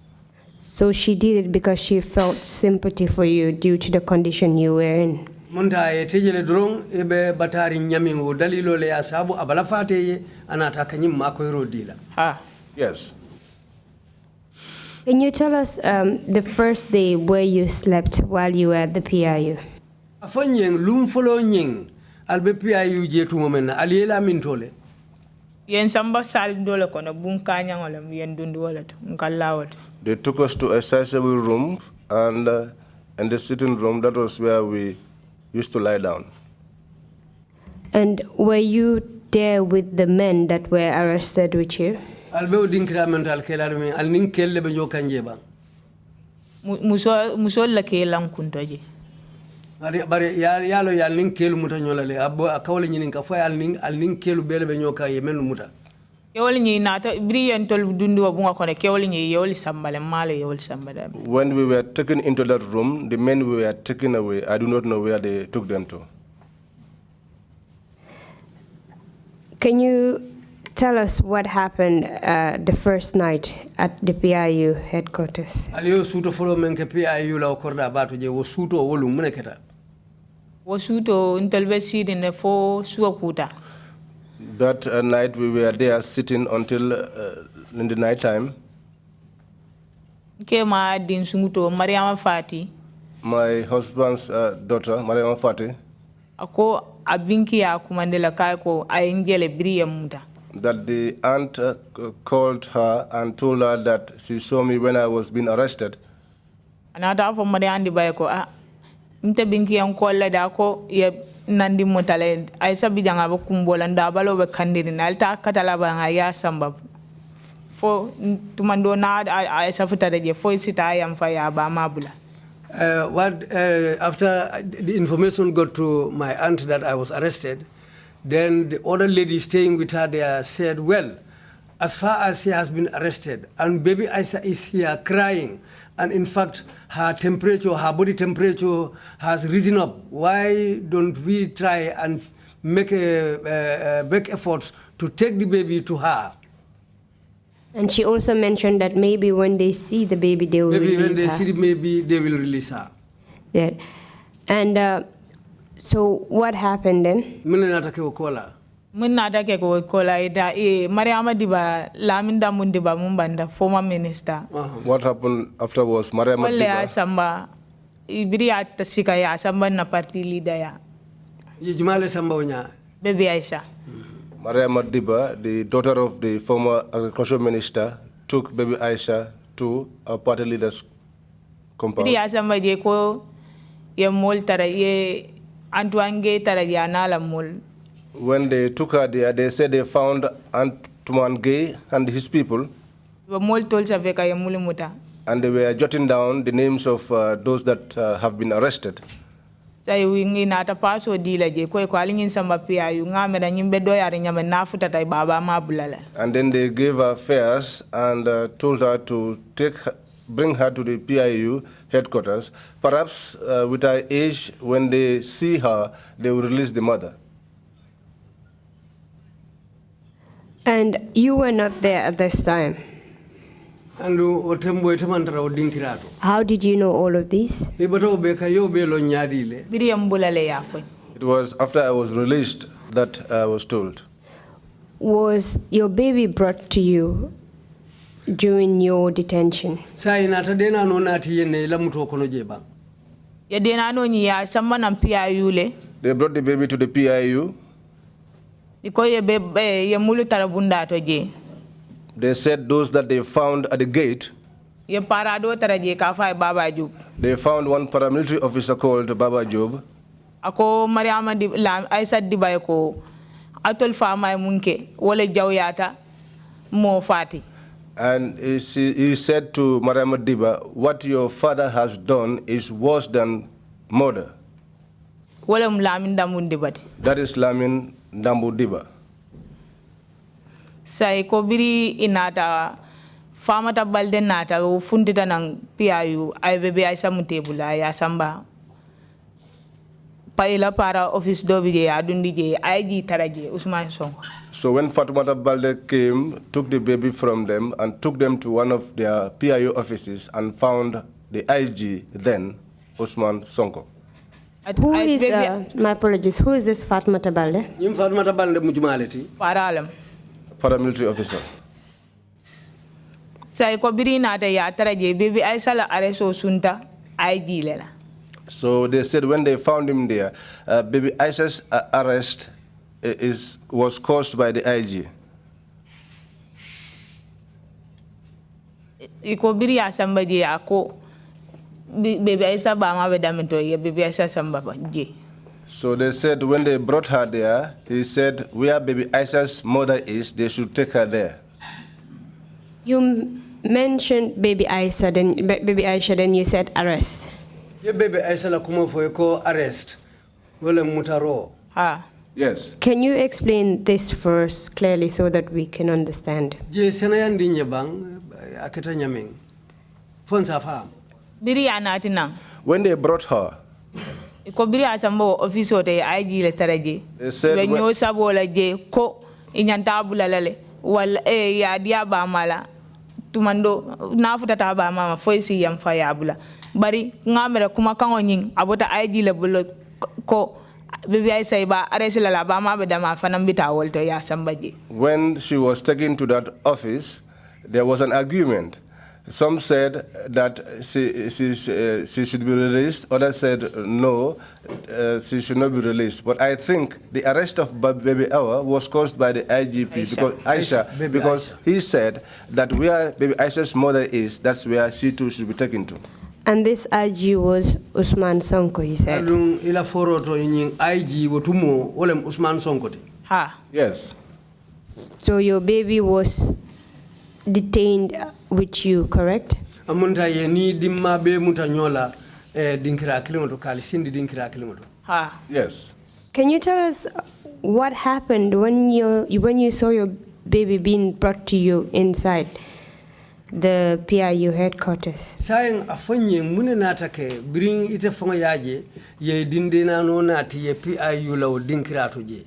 So she did it because she felt sympathy for you due to the condition you were in. Monta e tejele drong ebe batari nyamin wo dalilo le asabu abala fateye anata kanyim mako rodila. Yes. Can you tell us the first day where you slept while you were at the PIU? Afanyeng lumfolo nyeng albe PIU je tu momena aliela mintole. Yen samba sal dole kono bunkanya ngolem yen dundu wala ngallawat. They took us to a sizable room, and in the sitting room, that was where we used to lie down. And were you there with the men that were arrested with you? Albeo dinkira mental kelarme al nin kelle be jokanje ba. Muso la kelan kuntoje. Bare yalo yal nin kelu muta nyolale abo akawle nyinin ka fa al nin kelu bele be nyoka yemenu muta. Kewol ni nata brian tol dundu bunga kone kewol ni yewol sambale male yewol sambale. When we were taken into that room, the men we were taken away, I do not know where they took them to. Can you tell us what happened the first night at the PIU headquarters? Aliyo suto folo men ke PIU la okorda batu je wo suto wolu muneketa. Wo suto intelbe sidine fo suakuta. That night we were there sitting until in the night time. Kema din sunguto Mariama Fati. My husband's daughter, Mariama Fati. Ako abinki ya kumandela kai ko ayengele briya muda. That the aunt called her and told her that she saw me when I was being arrested. Anata fo Mariandi baye ko mte binki yang kolla da ko ye nandi motale ay sabi janga ba kumbola ndabalo be kandiri nalta katala ba nga ya samba fo tumando na ay safuta de fo sita ayam fa ya ba mabula. After the information got to my aunt that I was arrested, then the other lady staying with her there said, well, as far as she has been arrested and baby Aisha is here crying, and in fact her temperature, her body temperature has risen up, why don't we try and make efforts to take the baby to her? And she also mentioned that maybe when they see the baby, they will release her. Maybe when they see the baby, they will release her. Yeah. And so what happened then? Mariama Laminda Mundiba Mumbanda, former minister. What happened afterwards? Mariama Diba. Samba Ibria Tasikaya, Samba na party leader ya. Yijumale Samba Baby Aisha. Mariama Diba, the daughter of the former agriculture minister, took baby Aisha to a party leader's compound. Ibria Samba Jeko ye mol tara ye Antoine tara ya nala mol. When they took her there, they said they found Antoine Gay and his people. And they were jotting down the names of those that have been arrested. And then they gave her fares and told her to bring her to the PIU headquarters. Perhaps with her age, when they see her, they will release the mother. And you were not there at this time. How did you know all of this? It was after I was released that I was told. Was your baby brought to you during your detention? They brought the baby to the PIU. They said those that they found at the gate, they found one paramilitary officer called Baba Job. Ako Mariama Aisha Dibaye ko atol fama munke wala jawyata mo fati. And he said to Mariama Diba, what your father has done is worse than murder. Wala Lamin Dambu Dibati. That is Lamin Dambu Diba. Say ko biri inata fama ta balde nata o fundita nang PIU ay bebe ay samutebula ya samba paila para office dobi je adundi je IG taraje Usman Sonko. So when Fatoumata Balde came, took the baby from them and took them to one of their PIU offices and found the IG then, Usman Sonko. Who is, my apologies, who is this Fatoumata Balde? Fatoumata Balde mujumaleti. Paralam. Paramilitary officer. Say ko biri nata ya taraje baby ay sala areso sunta IG lela. So they said when they found him there, baby Aisha's arrest was caused by the IG. Iko biri asamba je ako baby Aisha ba ma bedamento ye baby Aisha samba je. So they said when they brought her there, he said where baby Aisha's mother is, they should take her there. You mentioned baby Aisha, then you said arrest. Ye baby Aisha la kuma fo ko arrest. Wala mutaro. Yes. Can you explain this first clearly so that we can understand? Je senayandi nyebang aketa nyameng. Fon sa fam. Biri anati nang. When they brought her, Ko biri asambo office ote IG le taraje. they said When you sabola je ko inyanta bulalale wal ya dia ba mala tumando nafuta ta ba mama foisi yam fa ya bula bari ngamere kuma kan onyin abota IG le bulo ko baby I say ba arrest la ba ma be dama fanam bita wolto ya sambaje. When she was taken to that office, there was an argument. Some said that she should be released. Others said no, she should not be released. But I think the arrest of baby Awa was caused by the IGP because he said that where baby Aisha's mother is, that's where she too should be taken to. And this IG was Usman Sonko, you said? Ila foroto yin IG wotumo olem Usman Sonko. Yes. So your baby was detained with you, correct? Amunta ye ni dimma be mutanyola dinkira kilimoto kali sindi dinkira kilimoto. Yes. Can you tell us what happened when you saw your baby being brought to you inside the PIU headquarters? Saying afanye mune natake bring ite fonga yaje ye dindina no nati ye PIU law dinkira toje.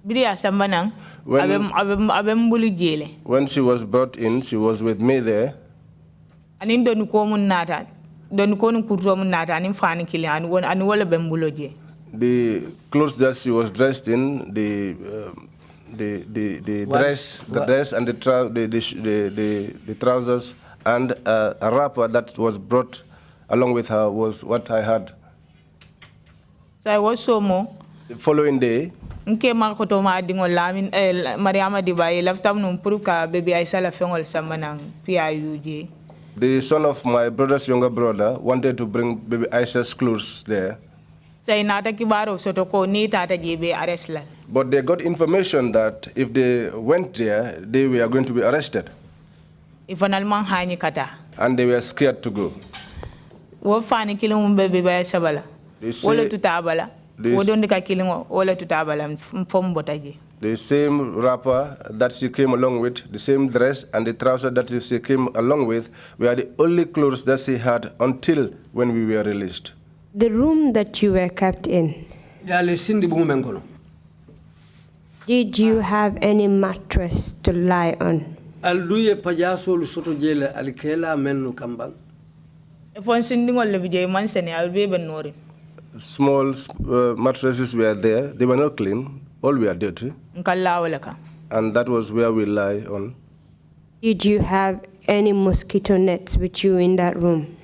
Biri asamba nang abem bulu jele. When she was brought in, she was with me there. Anin donu ko mun nata donu ko nun kurto mun nata anin fani kili an wala bem bulo je. The clothes that she was dressed in, the dress and the trousers and a wrapper that was brought along with her was what I had. So I was so more. The following day, nke makoto ma dingo lamin Mariama Dibaye laftam num puruka baby Aisha la fengol samanang PIUJ. The son of my brother's younger brother wanted to bring baby Aisha's clothes there. Say nata kibaro soto ko ni tata jebe arrest la. But they got information that if they went there, they were going to be arrested. Ifanalman hani kata. And they were scared to go. Wo fani kilum baby Aisha bala. Wala tutabala. The same wrapper that she came along with, the same dress and the trousers that she came along with were the only clothes that she had until when we were released. The room that you were kept in, did you have any mattress to lie on? Small mattresses were there. They were not clean. All were dirty. And that was where we lie on. Did you have any mosquito nets with you in that room?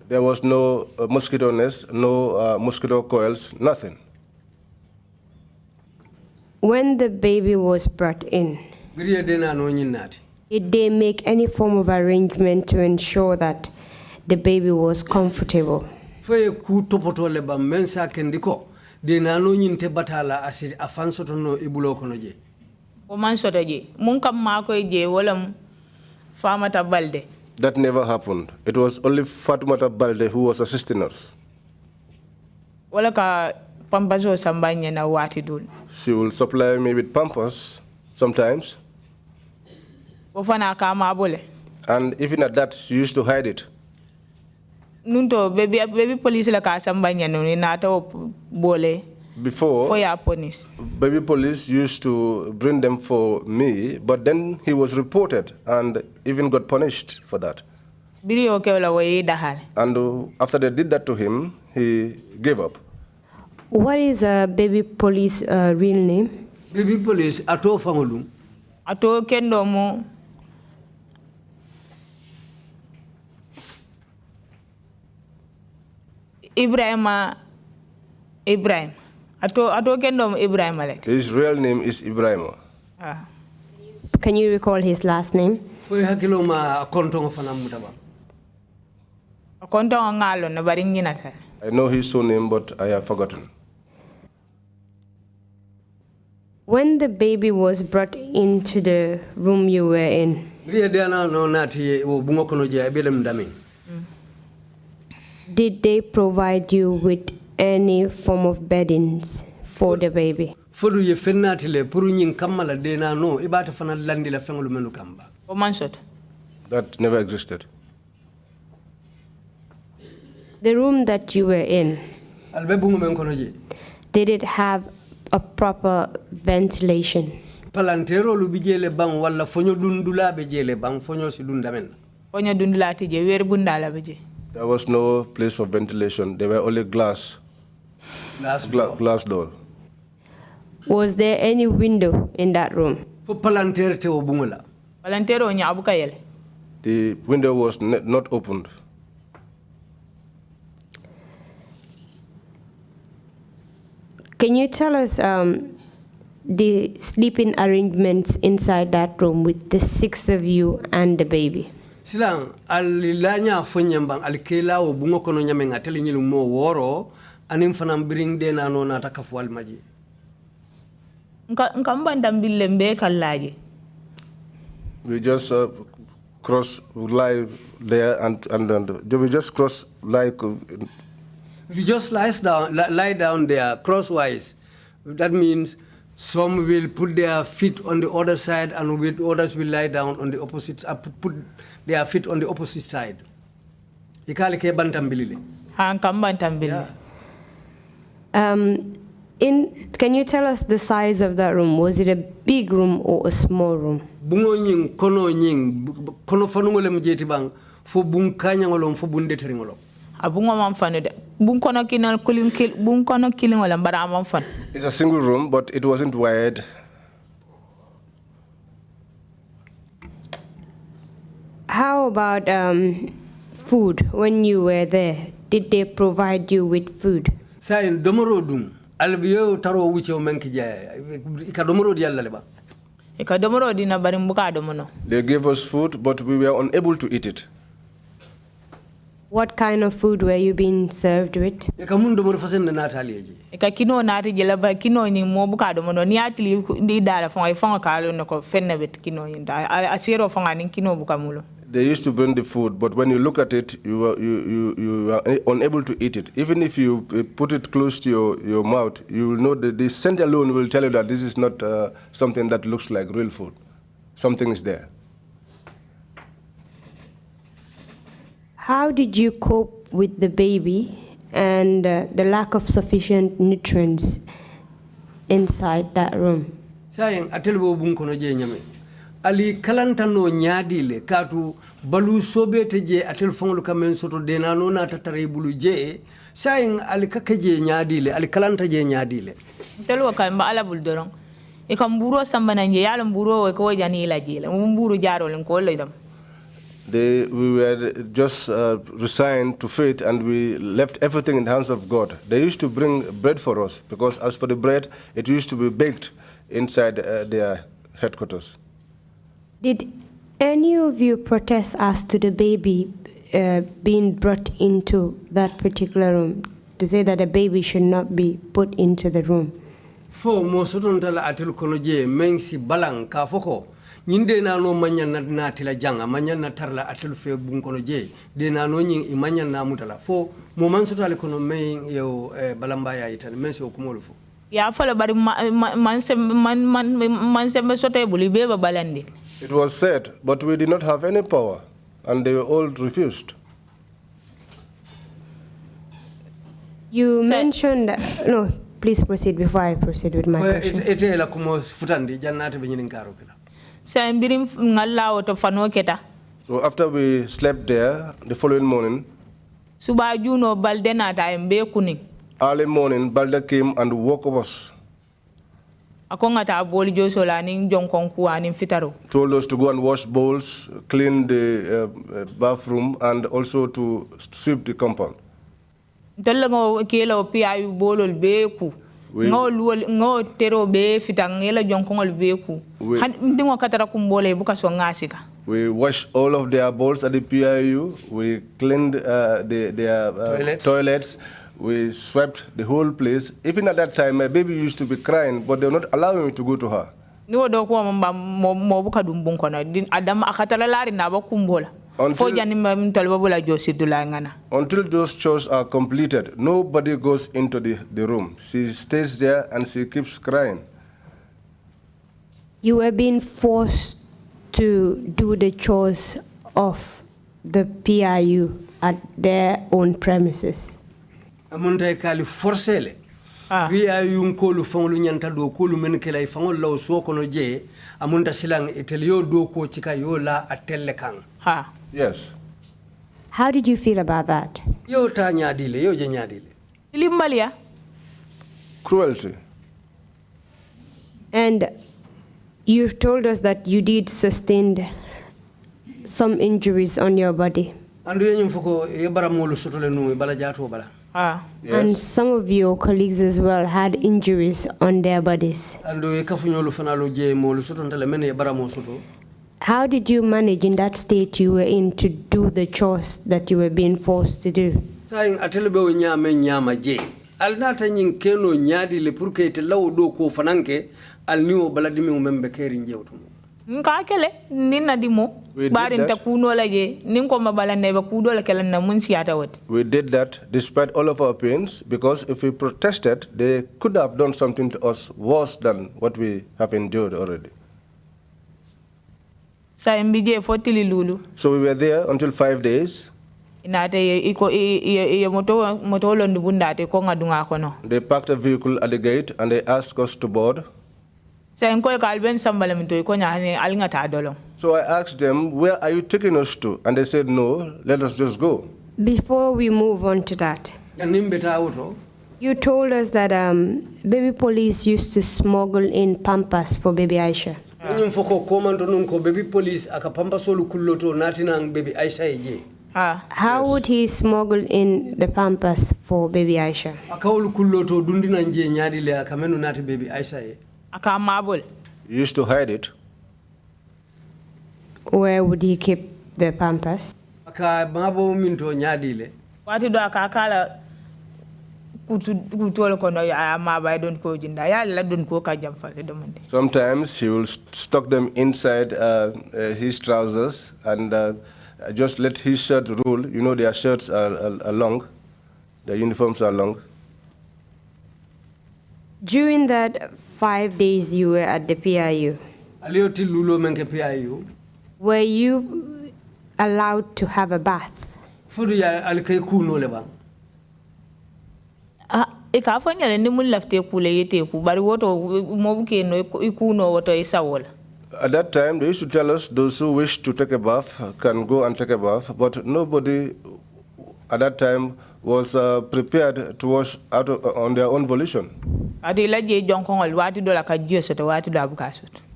There was no mosquito nets, no mosquito coils, nothing. When the baby was brought in, did they make any form of arrangement to ensure that the baby was comfortable? That never happened. It was only Fatoumata Balde who was assisting us. She will supply me with pampers sometimes. And even at that, she used to hide it. Baby police Before, baby police used to bring them for me, but then he was reported and even got punished for that. And after they did that to him, he gave up. What is baby police real name? Baby police ato fangolum. Ato kendomo. Ibrahim. Ato kendom Ibrahim. His real name is Ibrahim. Can you recall his last name? I know his surname, but I have forgotten. When the baby was brought into the room you were in, did they provide you with any form of beddings for the baby? That never existed. The room that you were in, did it have a proper ventilation? Palantero lu bijele bang wala fonyo dundula bejele bang fonyo si dundamen. Fonyo dundula tije wer bundala beje. There was no place for ventilation. There were only glass door. Was there any window in that room? For palantero te obungula. Palantero nya abuka yele. The window was not opened. Can you tell us the sleeping arrangements inside that room with the 6 of you and the baby? Silang alilanya fonyambang alikela obungo kono nyame ngateli nyilu mo woro anim fanam bring de na no na takafwal maji. Nkamba ndambile mbe kalaje. We just lie there and we just cross like. If you just lie down there crosswise, that means some will put their feet on the other side and others will lie down on the opposite, put their feet on the opposite side. Can you tell us the size of that room? Was it a big room or a small room? It's a single room, but it wasn't wired. How about food when you were there? Did they provide you with food? They gave us food, but we were unable to eat it. What kind of food were you being served with? I They used to bring the food, but when you look at it, you were unable to eat it. Even if you put it close to your mouth, you will know that the scent alone will tell you that this is not something that looks like real food. Something is there. How did you cope with the baby and the lack of sufficient nutrients inside that room? Ali kalantano nyadile katu balu sobete je atel fonglu kamen soto denano na tatare bulu je saying ali kakaje nyadile ali kalanta je nyadile telo ka mba ala bul dorong e kam buro samba na yala buro e ko jani la jile buro jaro len ko le dam. We were just resigned to fate, and we left everything in the hands of God. They used to bring bread for us, because as for the bread, it used to be baked inside their headquarters. Did any of you protest as to the baby being brought into that particular room, to say that a baby should not be put into the room? For most of the atil konoje mensi balang ka foko nyinde na no manya na tila janga manya na tarla atil fe bun konoje de na no nyin imanya na mutala fo mo man so tale kono men yo balamba ya itan mensi okumolo fo ya fala bari man se sote buli be balandi. It was said, but we did not have any power, and they all refused. You mentioned, no, please proceed before I proceed with my question. So after we slept there, the following morning, early morning, Balde came and woke us. Told us to go and wash bowls, clean the bathroom, and also to sweep the compound. We washed all of their bowls at the PIU. We cleaned their toilets. We swept the whole place. Even at that time, my baby used to be crying, but they were not allowing me to go to her. Until those chores are completed, nobody goes into the room. She stays there and she keeps crying. You were being forced to do the chores of the PIU at their own premises. Amunta kali forcele. PIU nkolu fangolu nyanta do kolu menkela ifangol law sokono je amunta silang etelio do ko chika yo la atelle kang. Yes. How did you feel about that? Yo ta nyadile, yo je nyadile. Ilimbalia. Cruelty. And you've told us that you did sustain some injuries on your body. Andu yenyum foko yebara molu sotole nu bala jato bala. Yes. And some of your colleagues as well had injuries on their bodies. Andu kafunyolu fanalo je molu sotontale mene yebara mo soto. How did you manage in that state you were in to do the chores that you were being forced to do? Saying atelebe o nyama nyama je. Alnata nyin keno nyadi le pour que te law do ko fananke al niwo baladimi o membe keri njewtu. Nkakele nina dimo bari ntakuno la je ninko mabala neba kudo la kala na munsi ata wote. We did that despite all of our pains, because if we protested, they could have done something to us worse than what we have endured already. Sa mbije fotili lulu. So we were there until 5 days. They packed a vehicle at the gate and they asked us to board. So I asked them, where are you taking us to? And they said, no, let us just go. Before we move on to that, you told us that baby police used to smuggle in Pampers for baby Aisha. How would he smuggle in the Pampers for baby Aisha? He used to hide it. Where would he keep the Pampers? Sometimes he will stock them inside his trousers and just let his shirt rule. You know, their shirts are long, their uniforms are long. During that 5 days you were at the PIU, were you allowed to have a bath? At that time, they used to tell us those who wish to take a bath can go and take a bath, but nobody at that time was prepared to wash out on their own volition.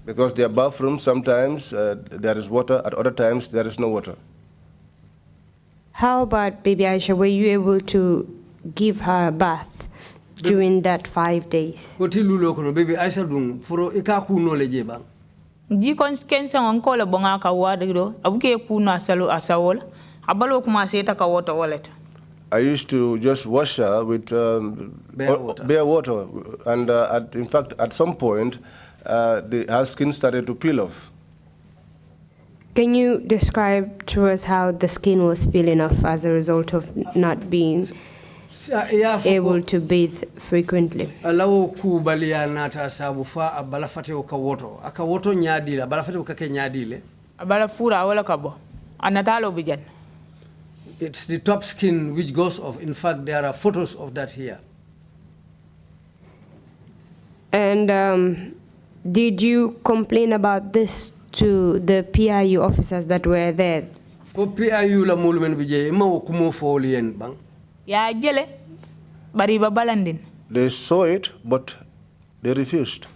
Because their bathrooms, sometimes there is water, at other times there is no water. How about baby Aisha? Were you able to give her a bath during that 5 days? Baby Aisha dung furo ikaku no leje bang. I used to just wash her with bare water. And in fact, at some point, her skin started to peel off. Can you describe to us how the skin was peeling off as a result of not being able to bathe frequently? Alawo ku balia nata sabufa abalafate okawoto. Akawoto nyadile, abalafate okake nyadile. Abalafura wala kabo. Anatalo bijan. It's the top skin which goes off. In fact, there are photos of that here. And did you complain about this to the PIU officers that were there? For PIU la mulmen bije ima okumo folien bang. Ya jele bari babalandin. They saw it, but they refused.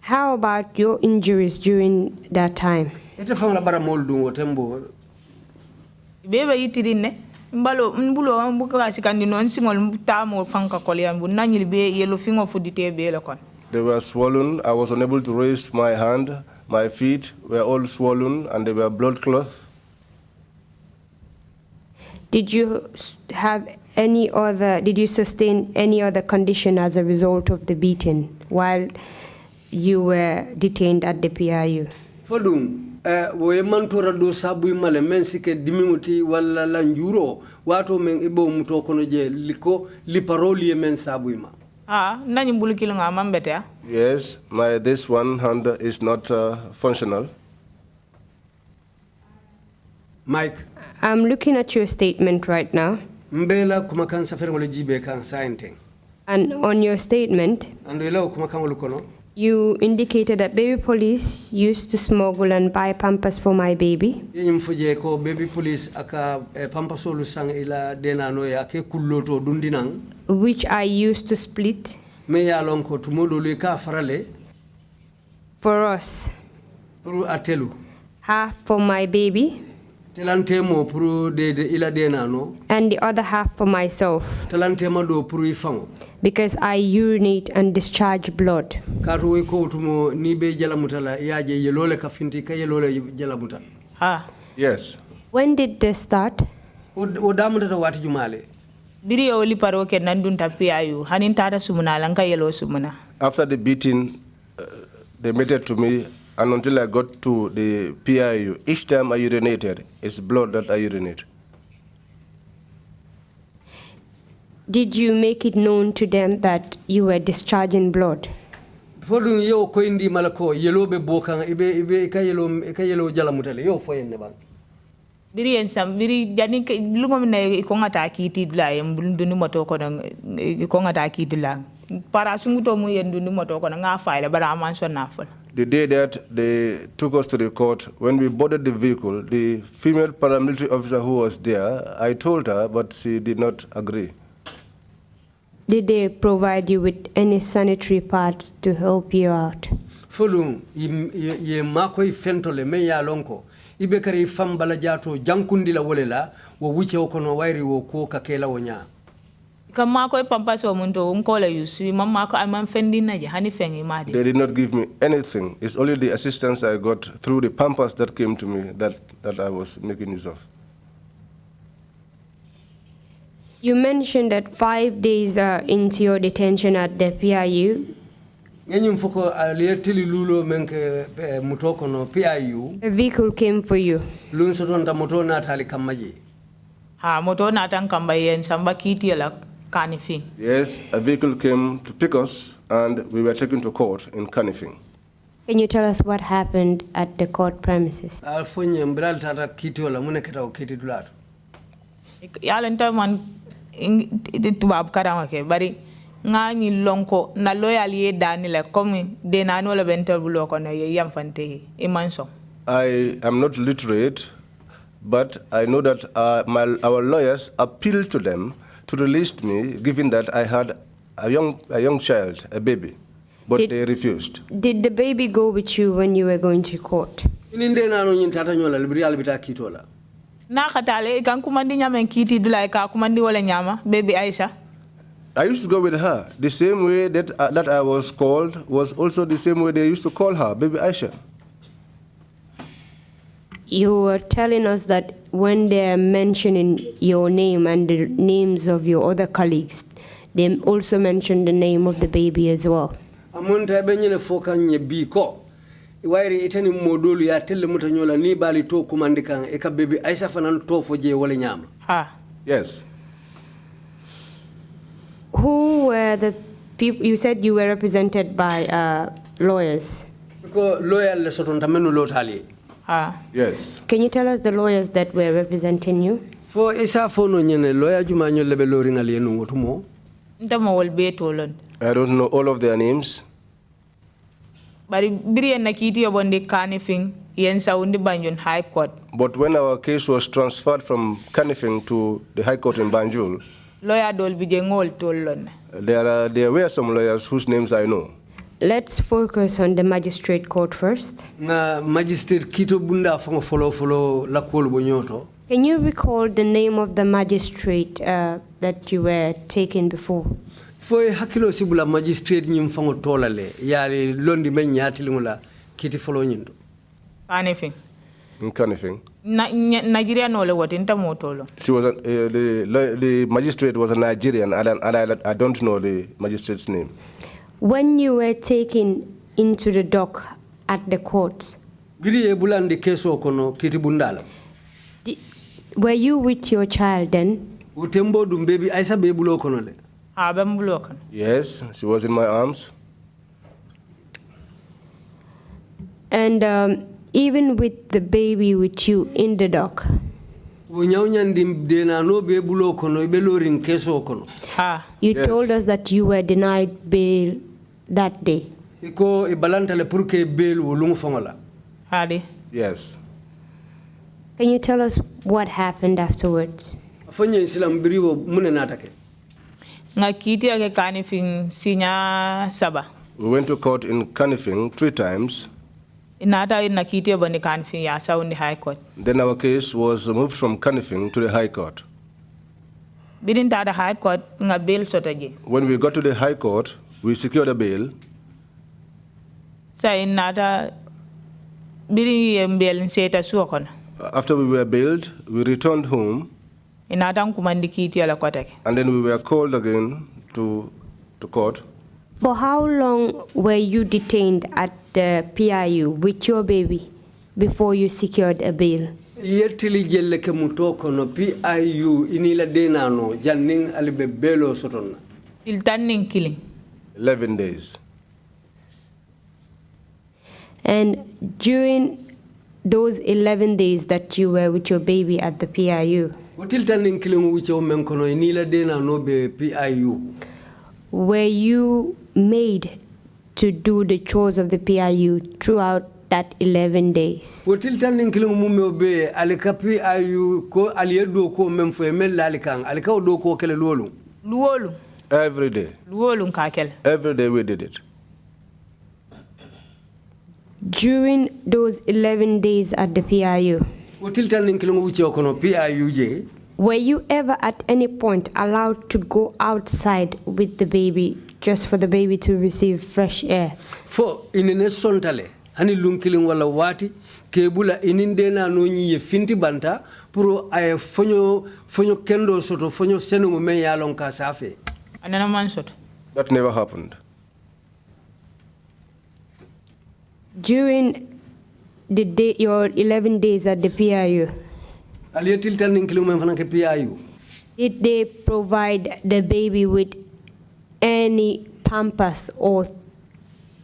How about your injuries during that time? Ite fanga bara moldu wotembo. Beba yitirine mbalo mbulo mbuka sikandi non singol tamo fanka kolyambu nanyil be yelo fingo fudite be lekon. They were swollen. I was unable to raise my hand. My feet were all swollen and they were blood cloth. Did you sustain any other condition as a result of the beating while you were detained at the PIU? Fodum, we mantora do sabu male mensike diminuti wala lanjuro wato men ibo mutokono je liko liparoli men sabu ma. Nani mbulukilo nga mambete? Yes, this one hand is not functional. Mike. I'm looking at your statement right now. Mbela kumakan saferngole jibe kan sainte. And on your statement, andelo kumakan ulukono. You indicated that baby police used to smuggle and buy pampers for my baby. Ko baby police aka pampasolu sang ila denano ya ke kulloto dundinang. Which I used to split. Me ya lonko tumodo le ka farale. For us. Puru atelu. Half for my baby. Telantemo puru de ila denano. And the other half for myself. Telantema do puru ifango. Because I urinate and discharge blood. Yes. When did this start? After the beating, they made it to me, and until I got to the PIU, each time I urinated, it's blood that I urinate. Did you make it known to them that you were discharging blood? Fodun yo ko indi malako yelo be bokan ibe ka yelo jala mutale yo fo yenne bang. Biri en sam biri jani lungo ne ko ngata kiti dula em dunu moto ko ko ngata kiti la para sunguto mu yen dunu moto ko nga faile bara man so na fol. The day that they took us to the court, when we boarded the vehicle, the female paramilitary officer who was there, I told her, but she did not agree. Did they provide you with any sanitary pads to help you out? Folum ye makoi fentole me ya lonko ibe kari fambala jato jankundi la wolela wo wuce okono wairi wo ko kakela wonya. Kamako pampas wa munto unkola yusu mama ko am fendi na je hani fengi madi. They did not give me anything. It's only the assistance I got through the pampers that came to me that I was making use of. You mentioned that 5 days into your detention at the PIU, a vehicle came for you. Yes, a vehicle came to pick us and we were taken to court in Kanifing. Can you tell us what happened at the court premises? Tubab karama ke bari nga ni lonko na loyal ye danile comme de nano la bentel bulo ko na yam fante imanso. I am not literate, but I know that our lawyers appealed to them to release me, given that I had a young child, a baby, but they refused. Did the baby go with you when you were going to court? Na katale kan kumandi nyama kiti dulai ka kumandi wala nyama baby Aisha. I used to go with her. The same way that I was called was also the same way they used to call her, baby Aisha. You were telling us that when they're mentioning your name and the names of your other colleagues, they also mentioned the name of the baby as well. Wairi itani modulu ya tele mutanyola ni bali to kumandikan eka baby Aisha fanan to foje wale nyama. Yes. Who were the people? You said you were represented by lawyers. Because lawyer le sotonta menu lotali. Yes. Can you tell us the lawyers that were representing you? For isa fono nyene lawyer jumanyo lebe lori ngali enu ngotumo. Ndama wolbe tolon. I don't know all of their names. But when our case was transferred from Kanifing to the High Court in Banjul, there were some lawyers whose names I know. Let's focus on the magistrate court first. Magistrate kito bunda follow la bonyoto. Can you recall the name of the magistrate that you were taken before? Foi hakilo sibula magistrate nyimfango tolale yali londi men nyati lingula kiti follow nyindo. Anything. In Kanifing. Nigeria no le what inta motolo. She was the magistrate was a Nigerian, and I don't know the magistrate's name. When you were taken into the dock at the court, were you with your child then? Yes, she was in my arms. And even with the baby with you in the dock? You told us that you were denied bail that day. Yes. Can you tell us what happened afterwards? We went to court in Kanifing 3 times. Then our case was moved from Kanifing to the High Court. When we got to the High Court, we secured a bail. After we were bailed, we returned home. And then we were called again to court. For how long were you detained at the PIU with your baby before you secured a bail? 11 days. And during those 11 days that you were with your baby at the PIU, were you made to do the chores of the PIU throughout that 11 days? Every day. Every day we did it. During those 11 days at the PIU, were you ever at any point allowed to go outside with the baby just for the baby to receive fresh air? For inene sontale hani lunkiling wala wati kebula inindena no nyi finti banta puro ay fonyo kendo soto fonyo senu me yalon ka safe. Anana man soto. That never happened. During your 11 days at the PIU, did they provide the baby with any pampers or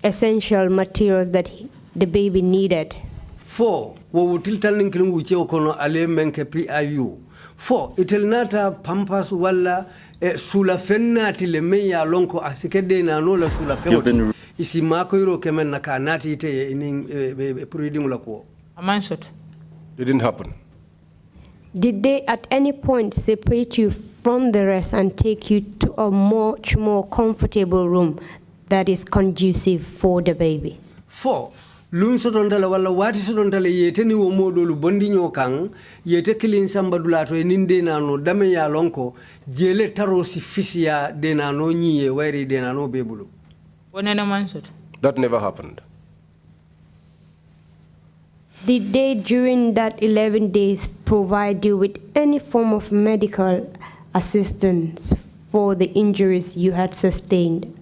essential materials that the baby needed? 4 wo tiltalning kilum wuce okono ale menke PIU 4 itelnata pampers wala sula fennati le meya lonko asikede na no la sula fengo isi mako yiro kemen naka nati ite in proceeding la ko it didn't happen. Did they at any point separate you from the rest and take you to a much more comfortable room that is conducive for the baby? 4 lun sotondala wala wati sotondala yete ni wo modolu bondinyo kan yete kilin sambadulato eninde nano dame ya lonko jele taro si fisia de nano nyiye wairi de nano bebulu. That never happened. Did they during that 11 days provide you with any form of medical assistance for the injuries you had sustained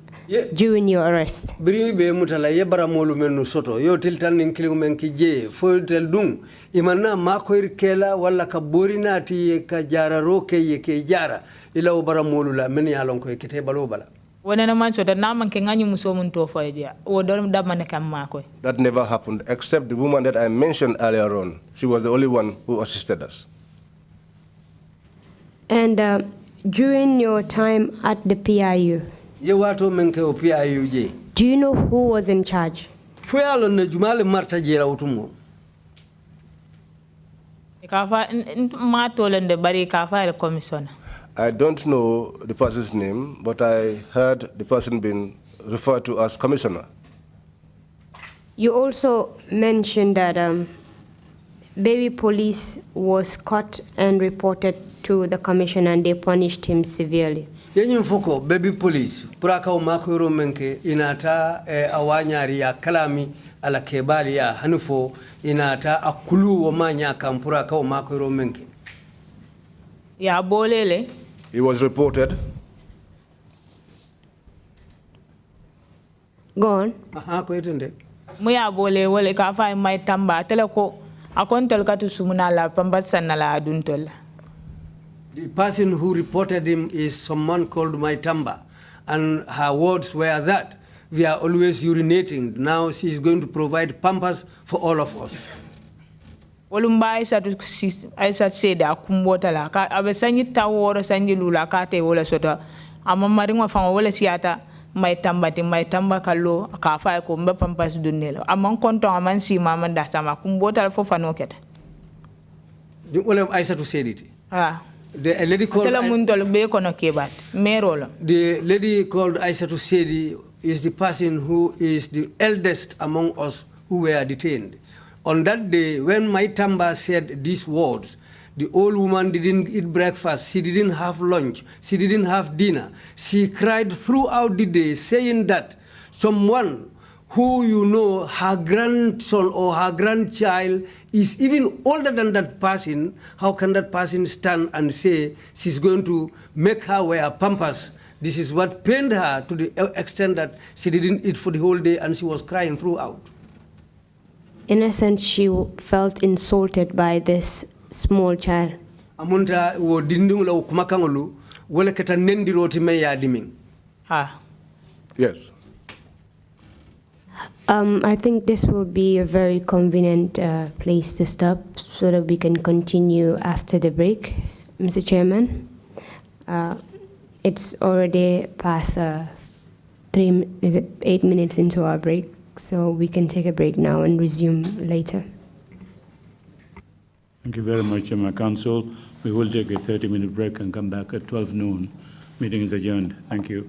during your arrest? Biri be mutala yebara molu menu soto yo tiltan ninkliu menki je fo tel dung imanna mako irkela wala ka borinati ka jara roke ye ke jara ila obara molu la men yalon ko kete balo bala. That never happened except the woman that I mentioned earlier on. She was the only one who assisted us. And during your time at the PIU, do you know who was in charge? I don't know the person's name, but I heard the person being referred to as commissioner. You also mentioned that baby police was caught and reported to the commission and they punished him severely. Yenyim foko baby police puraka o makoro menke inata awanyari ya kalami ala kebali ya hanufo inata akulu wa manya kampura ka o makoro menke. Ya bolele. He was reported. Go on. Ko itende. Muya bole wole ka fa mai tamba tele ko akontol katu sumuna la pambatsan la aduntol. The person who reported him is someone called Maitamba, and her words were that we are always urinating. Now she is going to provide pampers for all of us. Olumba Aisa said akumbota la ka abesanyi taworo sanyi lula ka te wala soto amamaringo fa wala siata Maitamba kallo ka fa ko mba pampers dunnelo amon konton aman si mama da sama kumbota fo fanoket. The Olem Aisa to said it. The lady called the lady called Aissatou Sedi is the person who is the eldest among us who were detained. On that day, when Maitamba said these words, the old woman didn't eat breakfast, she didn't have lunch, she didn't have dinner. She cried throughout the day, saying that someone who you know, her grandson or her grandchild is even older than that person, how can that person stand and say she's going to make her wear pampers? This is what pained her to the extent that she didn't eat for the whole day and she was crying throughout. In a sense, she felt insulted by this small child. Amunta wo dindung la kumakangolu wala keta nendiroti me ya diming. Yes. I think this will be a very convenient place to stop so that we can continue after the break, Mr. Chairman. It's already past 8 minutes into our break, so we can take a break now and resume later. Thank you very much, Council. We will take a 30-minute break and come back at 12 noon. Meeting is adjourned. Thank you.